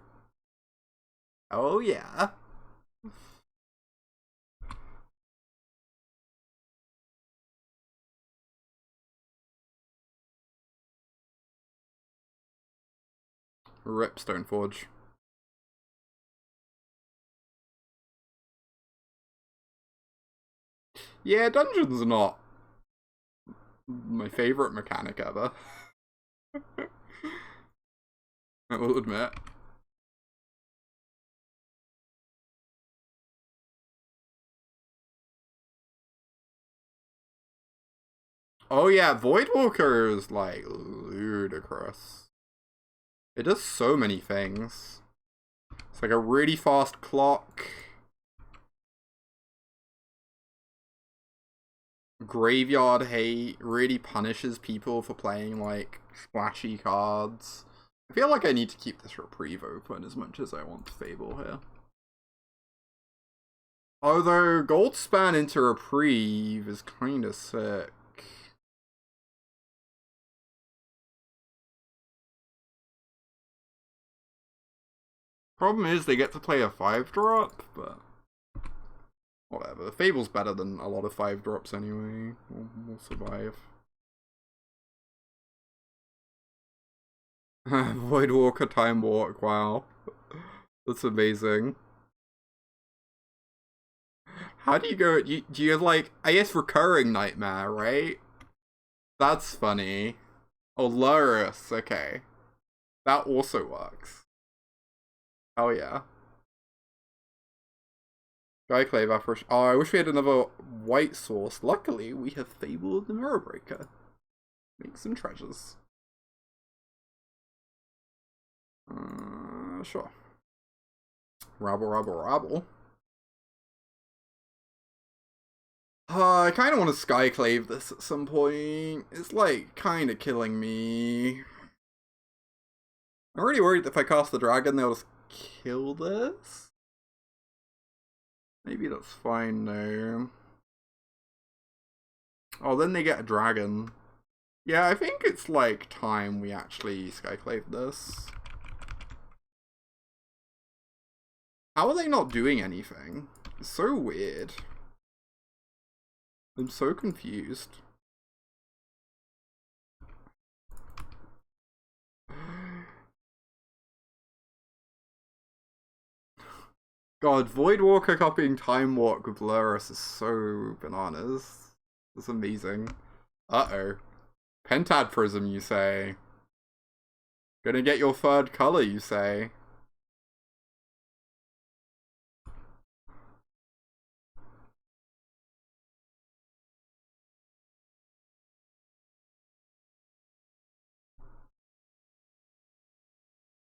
Oh yeah. Rip Stoneforge. Yeah, dungeons are not my favorite mechanic ever. I will admit. Oh yeah, Voidwalker is like ludicrous. It does so many things. It's like a really fast clock. Graveyard Hate really punishes people for playing like splashy cards. I feel like I need to keep this Reprieve open as much as I want Fable here. Although Goldspan into Reprieve is kinda sick. Problem is they get to play a 5-drop, but whatever. Fable's better than a lot of 5-drops anyway. We'll survive. Voidwalker Time Walk, wow. That's amazing. How do you go, do you have like, I guess Recurring Nightmare, right? That's funny. Oh, Lurrus, okay. That also works. Oh yeah. Skyclave apparition. Oh, I wish we had another white source. Luckily, we have Fable of the Mirror Breaker. Make some treasures. Sure. Rabble, rabble, rabble. I kind of want to Skyclave this at some point. It's like kind of killing me. I'm already worried that if I cast the dragon, they'll just kill this. Maybe that's fine now. Oh, then they get a dragon. Yeah, I think it's like time we actually Skyclave this. How are they not doing anything? It's so weird. I'm so confused. God, Voidwalker copying Time Walk with Lurrus is so bananas. That's amazing. Uh-oh. Pentad Prism, you say? Gonna get your third color, you say?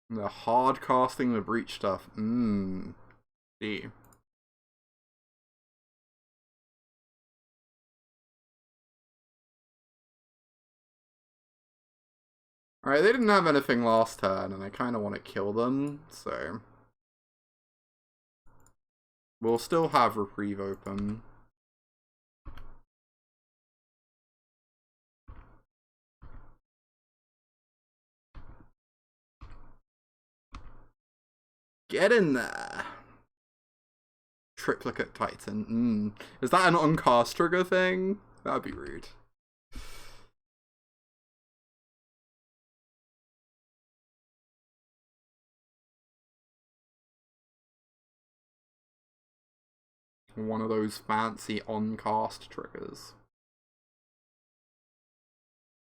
The hard casting the breach stuff. D. Alright, they didn't have anything last turn, and I kind of want to kill them, so... We'll still have Reprieve open. Get in there! Triplicate Titan. Is that an on-cast trigger thing? That'd be rude. One of those fancy on-cast triggers.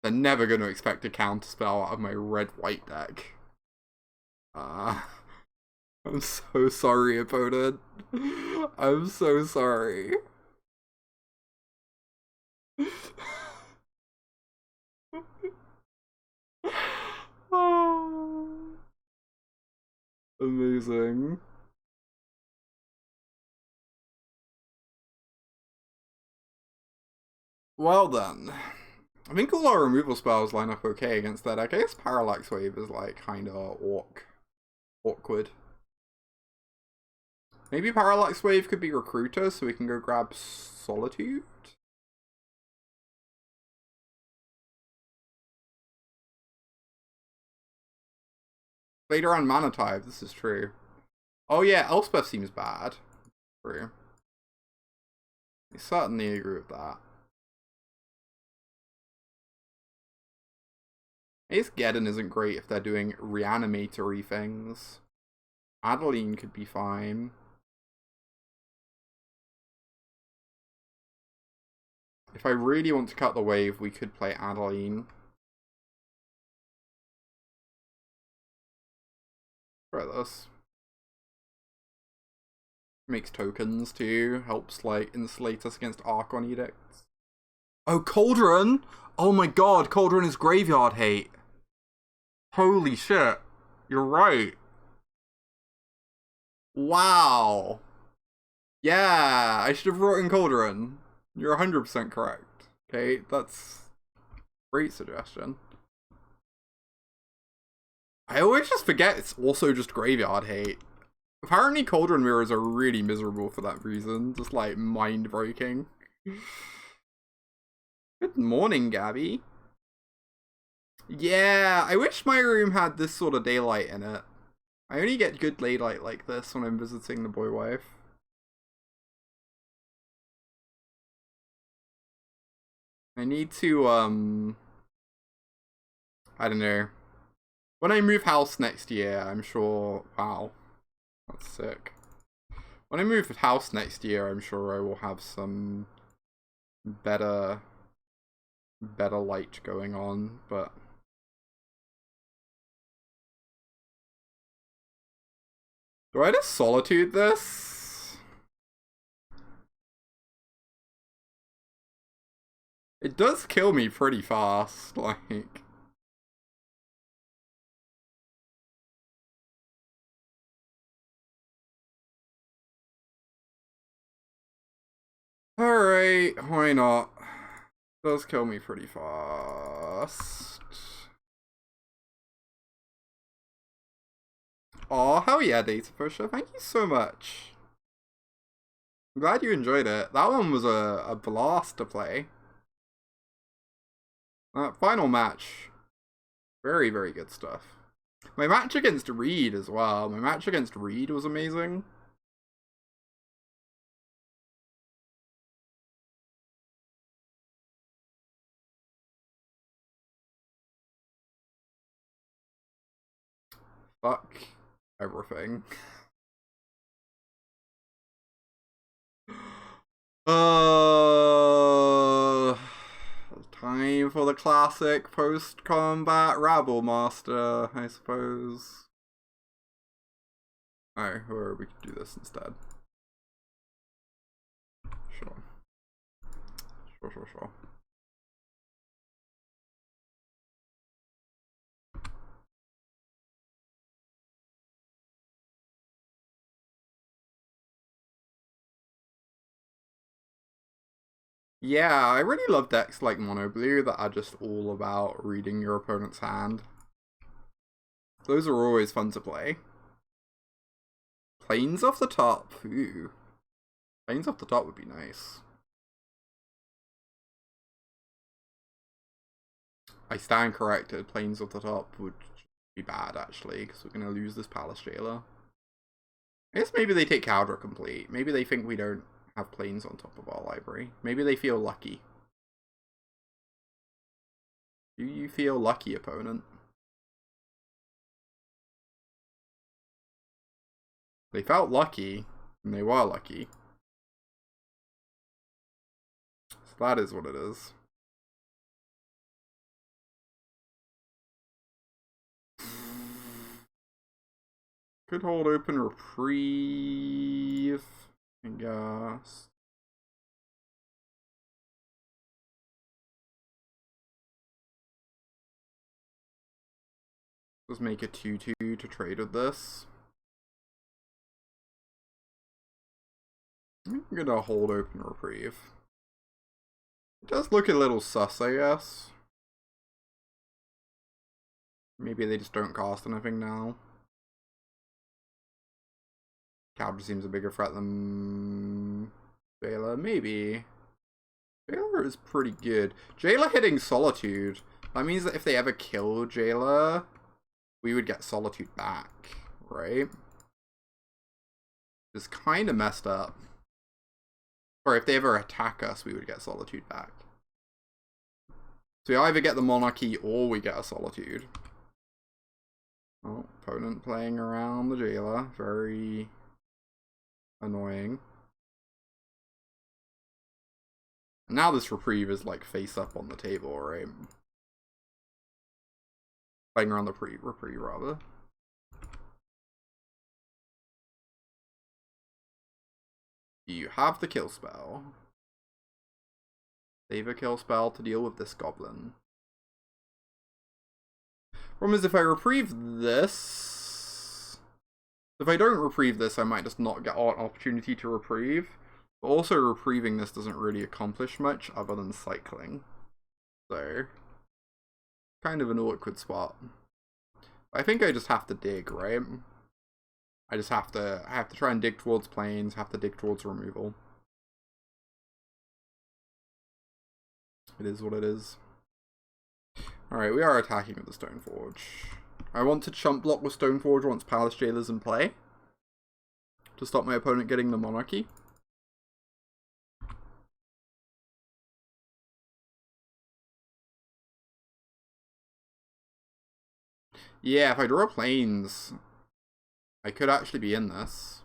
They're never going to expect a counterspell out of my red-white deck. I'm so sorry, opponent. I'm so sorry. Oh. Amazing. Well then. I think all our removal spells line up okay against that deck. I guess Parallax Wave is like kinda awkward. Maybe Parallax Wave could be Recruiter so we can go grab Solitude? Later on Mana Type, this is true. Oh yeah, Elspeth seems bad. True. I certainly agree with that. Ace Geddon isn't great if they're doing reanimatory things. Adeline could be fine. If I really want to cut the wave, we could play Adeline. Try this. Makes tokens too. Helps like insulate us against Archon Edicts. Oh, Cauldron! Oh my god, Cauldron is graveyard hate. Holy shit. You're right. Wow. Yeah, I should have brought in Cauldron. You're 100% correct. Okay, that's great suggestion. I always just forget it's also just graveyard hate. Apparently Cauldron mirrors are really miserable for that reason. Just like mind-breaking. Good morning, Gabby. Yeah, I wish my room had this sort of daylight in it. I only get good daylight like this when I'm visiting the boy wife. I need to, I don't know. When I move house next year, I'm sure, wow, that's sick. When I move house next year, I'm sure I will have some better light going on, but... Do I just Solitude this? It does kill me pretty fast, like... Alright, why not? It does kill me pretty fast. Aw, hell yeah, Data Pusher. Thank you so much. I'm glad you enjoyed it. That one was a blast to play. Final match. Very, very good stuff. My match against Reed as well. My match against Reed was amazing. Fuck everything. Time for the classic post-combat Rabble Master, I suppose. Alright, or we could do this instead. Sure. Sure. Yeah, I really love decks like Mono Blue that are just all about reading your opponent's hand. Those are always fun to play. Planes off the top. Ooh. Planes off the top would be nice. I stand corrected. Planes off the top would be bad, actually, because we're going to lose this Palace Jailer. I guess maybe they take Cowdra complete. Maybe they think we don't have planes on top of our library. Maybe they feel lucky. Do you feel lucky, opponent? They felt lucky, and they were lucky. So that is what it is. Could hold open reprieve, I guess. Let's make a 2/2 to trade with this. I'm gonna hold open reprieve. It does look a little sus, I guess. Maybe they just don't cast anything now. Cowdra seems a bigger threat than Jailer. Maybe. Jailer is pretty good. Jailer hitting Solitude. That means that if they ever kill Jailer, we would get Solitude back, right? It's kind of messed up. Or if they ever attack us, we would get Solitude back. So we either get the Monarchy or we get a Solitude. Oh, opponent playing around the Jailer. Very annoying. Now this reprieve is like face up on the table, right? Playing around the reprieve rather. You have the kill spell. Save a kill spell to deal with this goblin. Problem is if I reprieve this... If I don't reprieve this, I might just not get an opportunity to reprieve. But also reprieving this doesn't really accomplish much other than cycling. So, kind of an awkward spot. I think I just have to dig, right? I have to try and dig towards planes, have to dig towards removal. It is what it is. Alright, we are attacking with the Stoneforge. I want to chump block with Stoneforge once Palace Jailer's in play, to stop my opponent getting the Monarchy. Yeah, if I draw planes, I could actually be in this.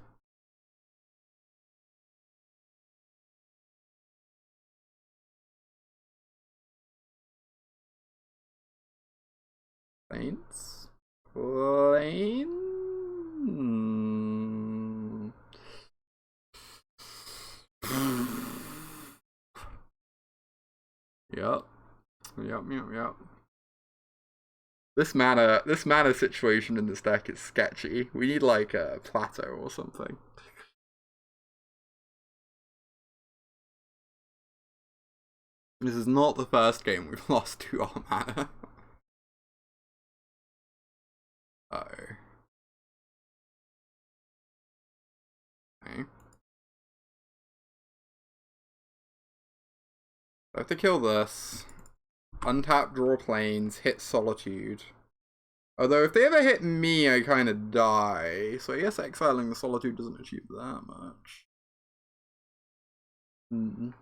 Planes? Plane? Yep. Yep. This mana situation in this deck is sketchy. We need like a plateau or something. This is not the first game we've lost to our mana. Uh-oh. Okay. I have to kill this. Untap, draw planes, hit Solitude. Although if they ever hit me, I kind of die. So I guess exiling the Solitude doesn't achieve that much. We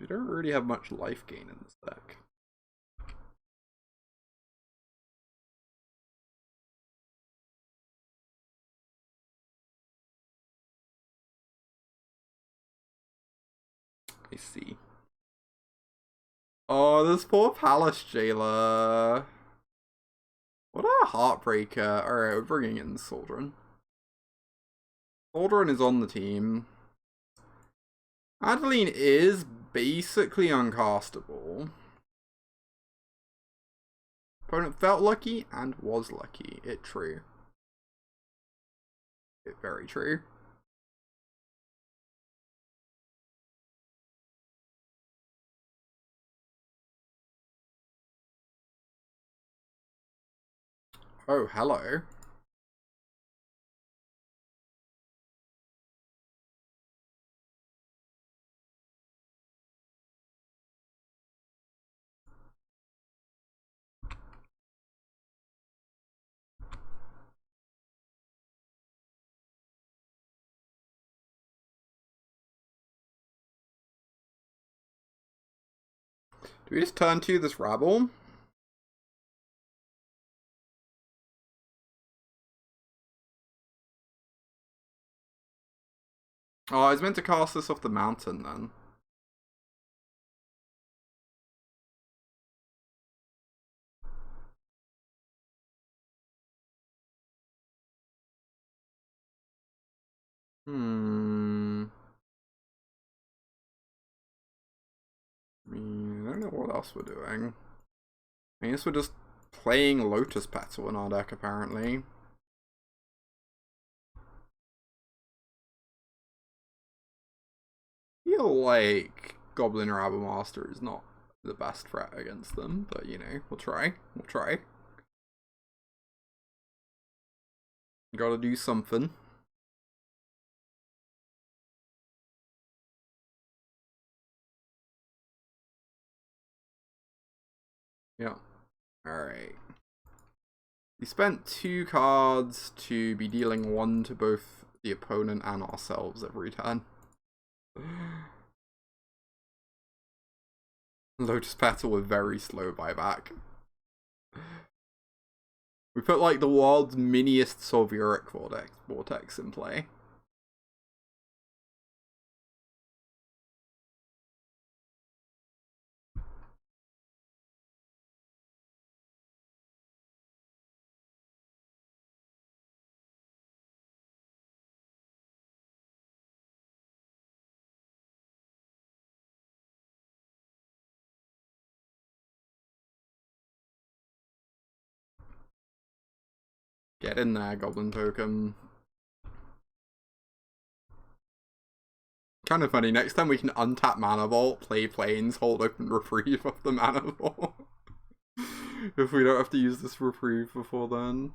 don't really have much life gain in this deck. I see. Oh, this poor Palace Jailer. What a heartbreaker. Alright, we're bringing in Soldrin. Soldrin is on the team. Adeline is basically uncastable. Opponent felt lucky and was lucky. It true. It very true. Oh, hello. Do we just turn to this rabble? Oh, I was meant to cast this off the mountain then. I mean, I don't know what else we're doing. I guess we're just playing Lotus Petal in our deck, apparently. I feel like Goblin Rabble Master is not the best threat against them, but you know, we'll try. We'll try. Gotta do something. Yeah. Alright. We spent 2 cards to be dealing 1 to both the opponent and ourselves every turn. Lotus Petal with very slow buyback. We put like the world's miniest Sulfuric Vortex in play. Get in there, Goblin Token. Kind of funny, next time we can untap Mana Vault, play Plains, hold open Reprieve of the Mana Vault. If we don't have to use this Reprieve before then.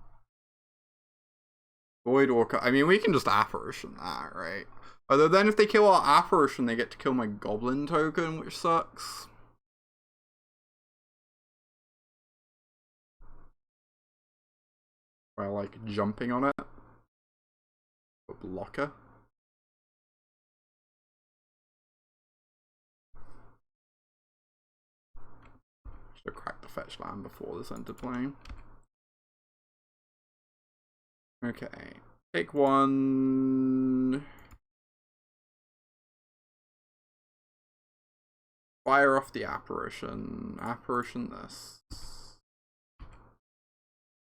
Voidwalker, I mean, we can just Apparition that, right? Although then if they kill our Apparition, they get to kill my Goblin Token, which sucks. By like jumping on it. A blocker. Should have cracked the fetch land before this entered playing. Okay. Take 1. Fire off the Apparition. Apparition this.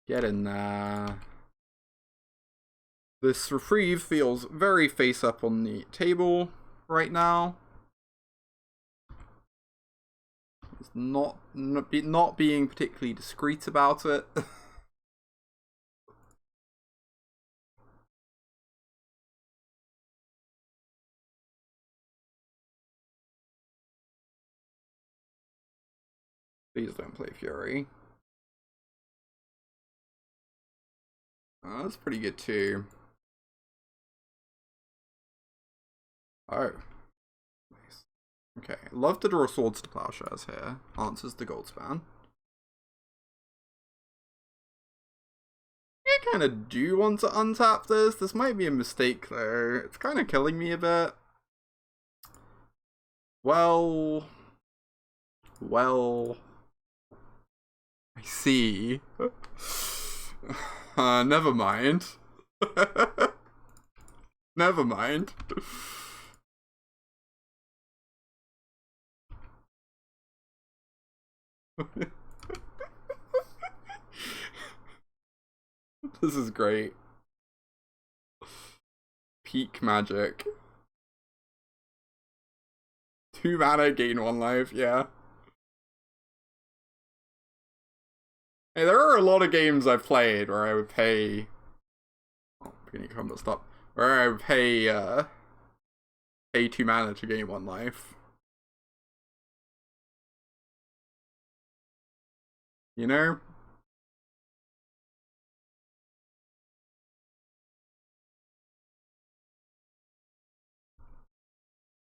Get in there. This Reprieve feels very face up on the table right now. It's not being particularly discreet about it. Please don't play Fury. Oh, that's pretty good too. Oh. Nice. Okay, love to draw Swords to Plowshares here. Answers the Goldspan. I kind of do want to untap this. This might be a mistake though. It's kind of killing me a bit. Well, I see. Never mind. Never mind. This is great. Peak magic. 2 mana, gain 1 life, yeah. Hey, there are a lot of games I've played where I would pay... Oh, beginning combat stop. Where I would pay 2 mana to gain 1 life. You know?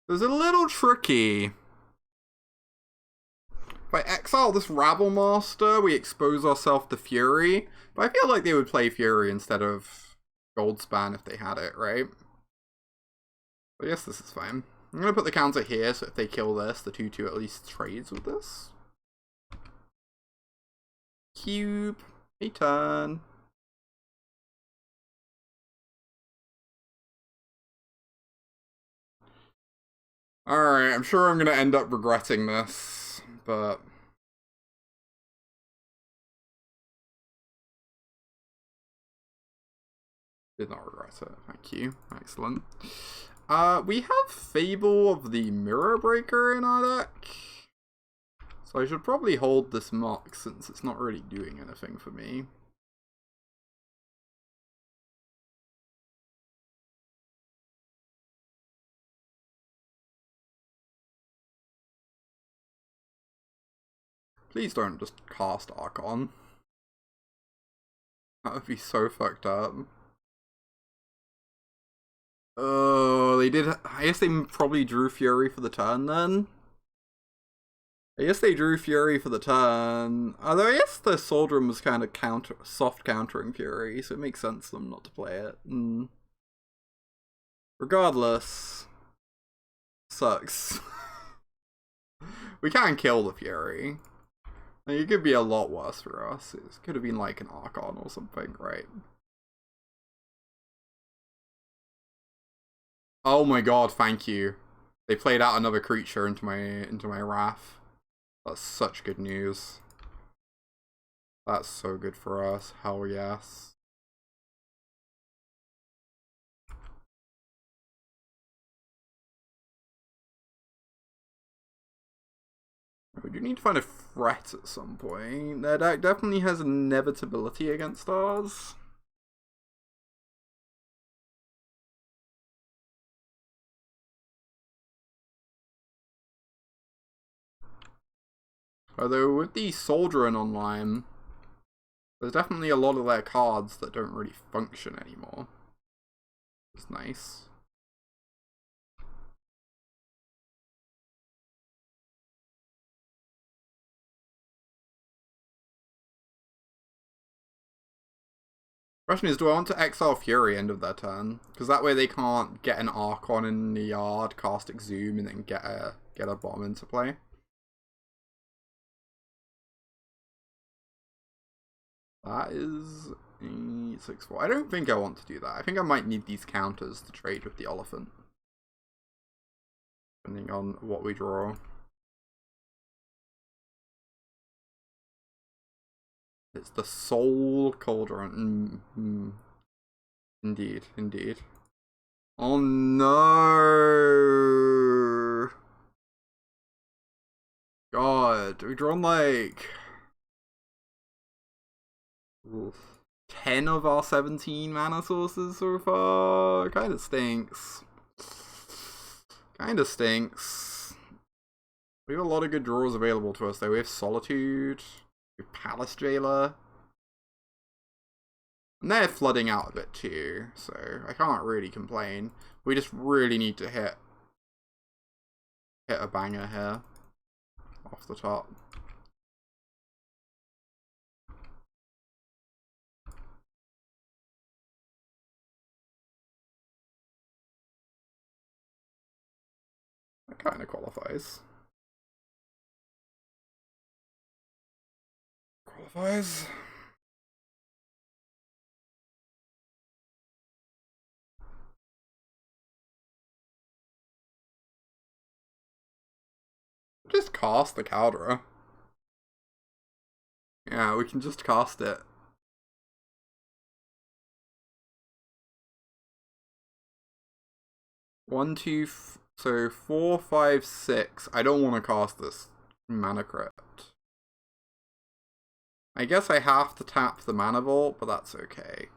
It's a little tricky. If I exile this Rabble Master, we expose ourselves to Fury. But I feel like they would play Fury instead of Goldspan if they had it, right? But yes, this is fine. I'm going to put the counter here, so if they kill this, the 2-2 at least trades with this. Cube. A turn. Alright, I'm sure I'm going to end up regretting this, but... Did not regret it, thank you. Excellent. We have Fable of the Mirror Breaker in our deck. So I should probably hold this Mox since it's not really doing anything for me. Please don't just cast Archon. That would be so fucked up. Oh, they did. I guess they probably drew Fury for the turn then. I guess they drew Fury for the turn. Although I guess the Soldrum was kind of soft countering Fury, so it makes sense for them not to play it. Regardless, sucks. We can't kill the Fury. Like, it could be a lot worse for us. It could have been like an Archon or something, right? Oh my god, thank you. They played out another creature into my Wrath. That's such good news. That's so good for us. Hell yes. We do need to find a threat at some point. Their deck definitely has inevitability against ours. Although with the Soldrin online, there's definitely a lot of their cards that don't really function anymore. It's nice. Question is, do I want to exile Fury end of their turn? Because that way they can't get an Archon in the yard, cast Exhume, and then get a bomb into play. That is a 6-4. I don't think I want to do that. I think I might need these counters to trade with the Elephant. Depending on what we draw. It's the Soul Cauldron. Indeed, indeed. Oh no! God, we've drawn like 10 of our 17 mana sources so far. Kinda stinks. Kinda stinks. We have a lot of good draws available to us though. We have Solitude. We have Palace Jailer. And they're flooding out a bit too, so I can't really complain. We just really need to hit a banger here. Off the top. That kind of qualifies. Qualifies. Just cast the Caldera. Yeah, we can just cast it. One, two, so 4, 5, 6. I don't want to cast this Mana Crypt. I guess I have to tap the Mana Vault, but that's okay.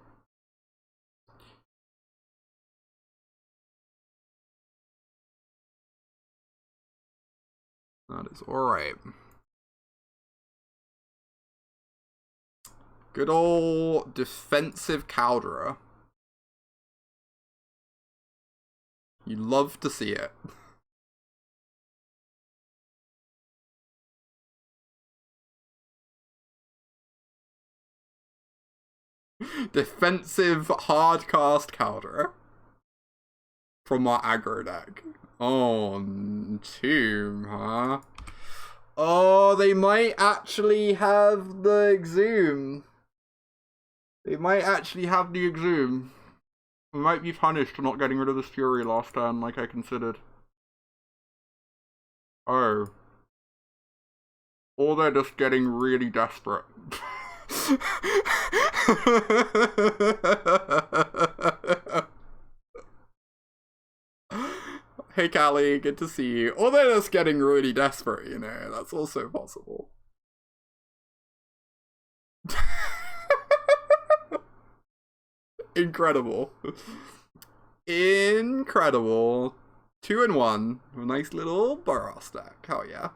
That is alright. Good old defensive Caldera. You love to see it. Defensive hard cast Caldera from our aggro deck. Oh, Tomb, huh? Oh, they might actually have the Exhume. They might actually have the Exhume. We might be punished for not getting rid of this Fury last turn like I considered. Oh. Or they're just getting really desperate. Hey Callie, good to see you. Or they're just getting really desperate, you know, that's also possible. Incredible. Incredible. 2-in-1. A nice little Boros deck. Oh yeah.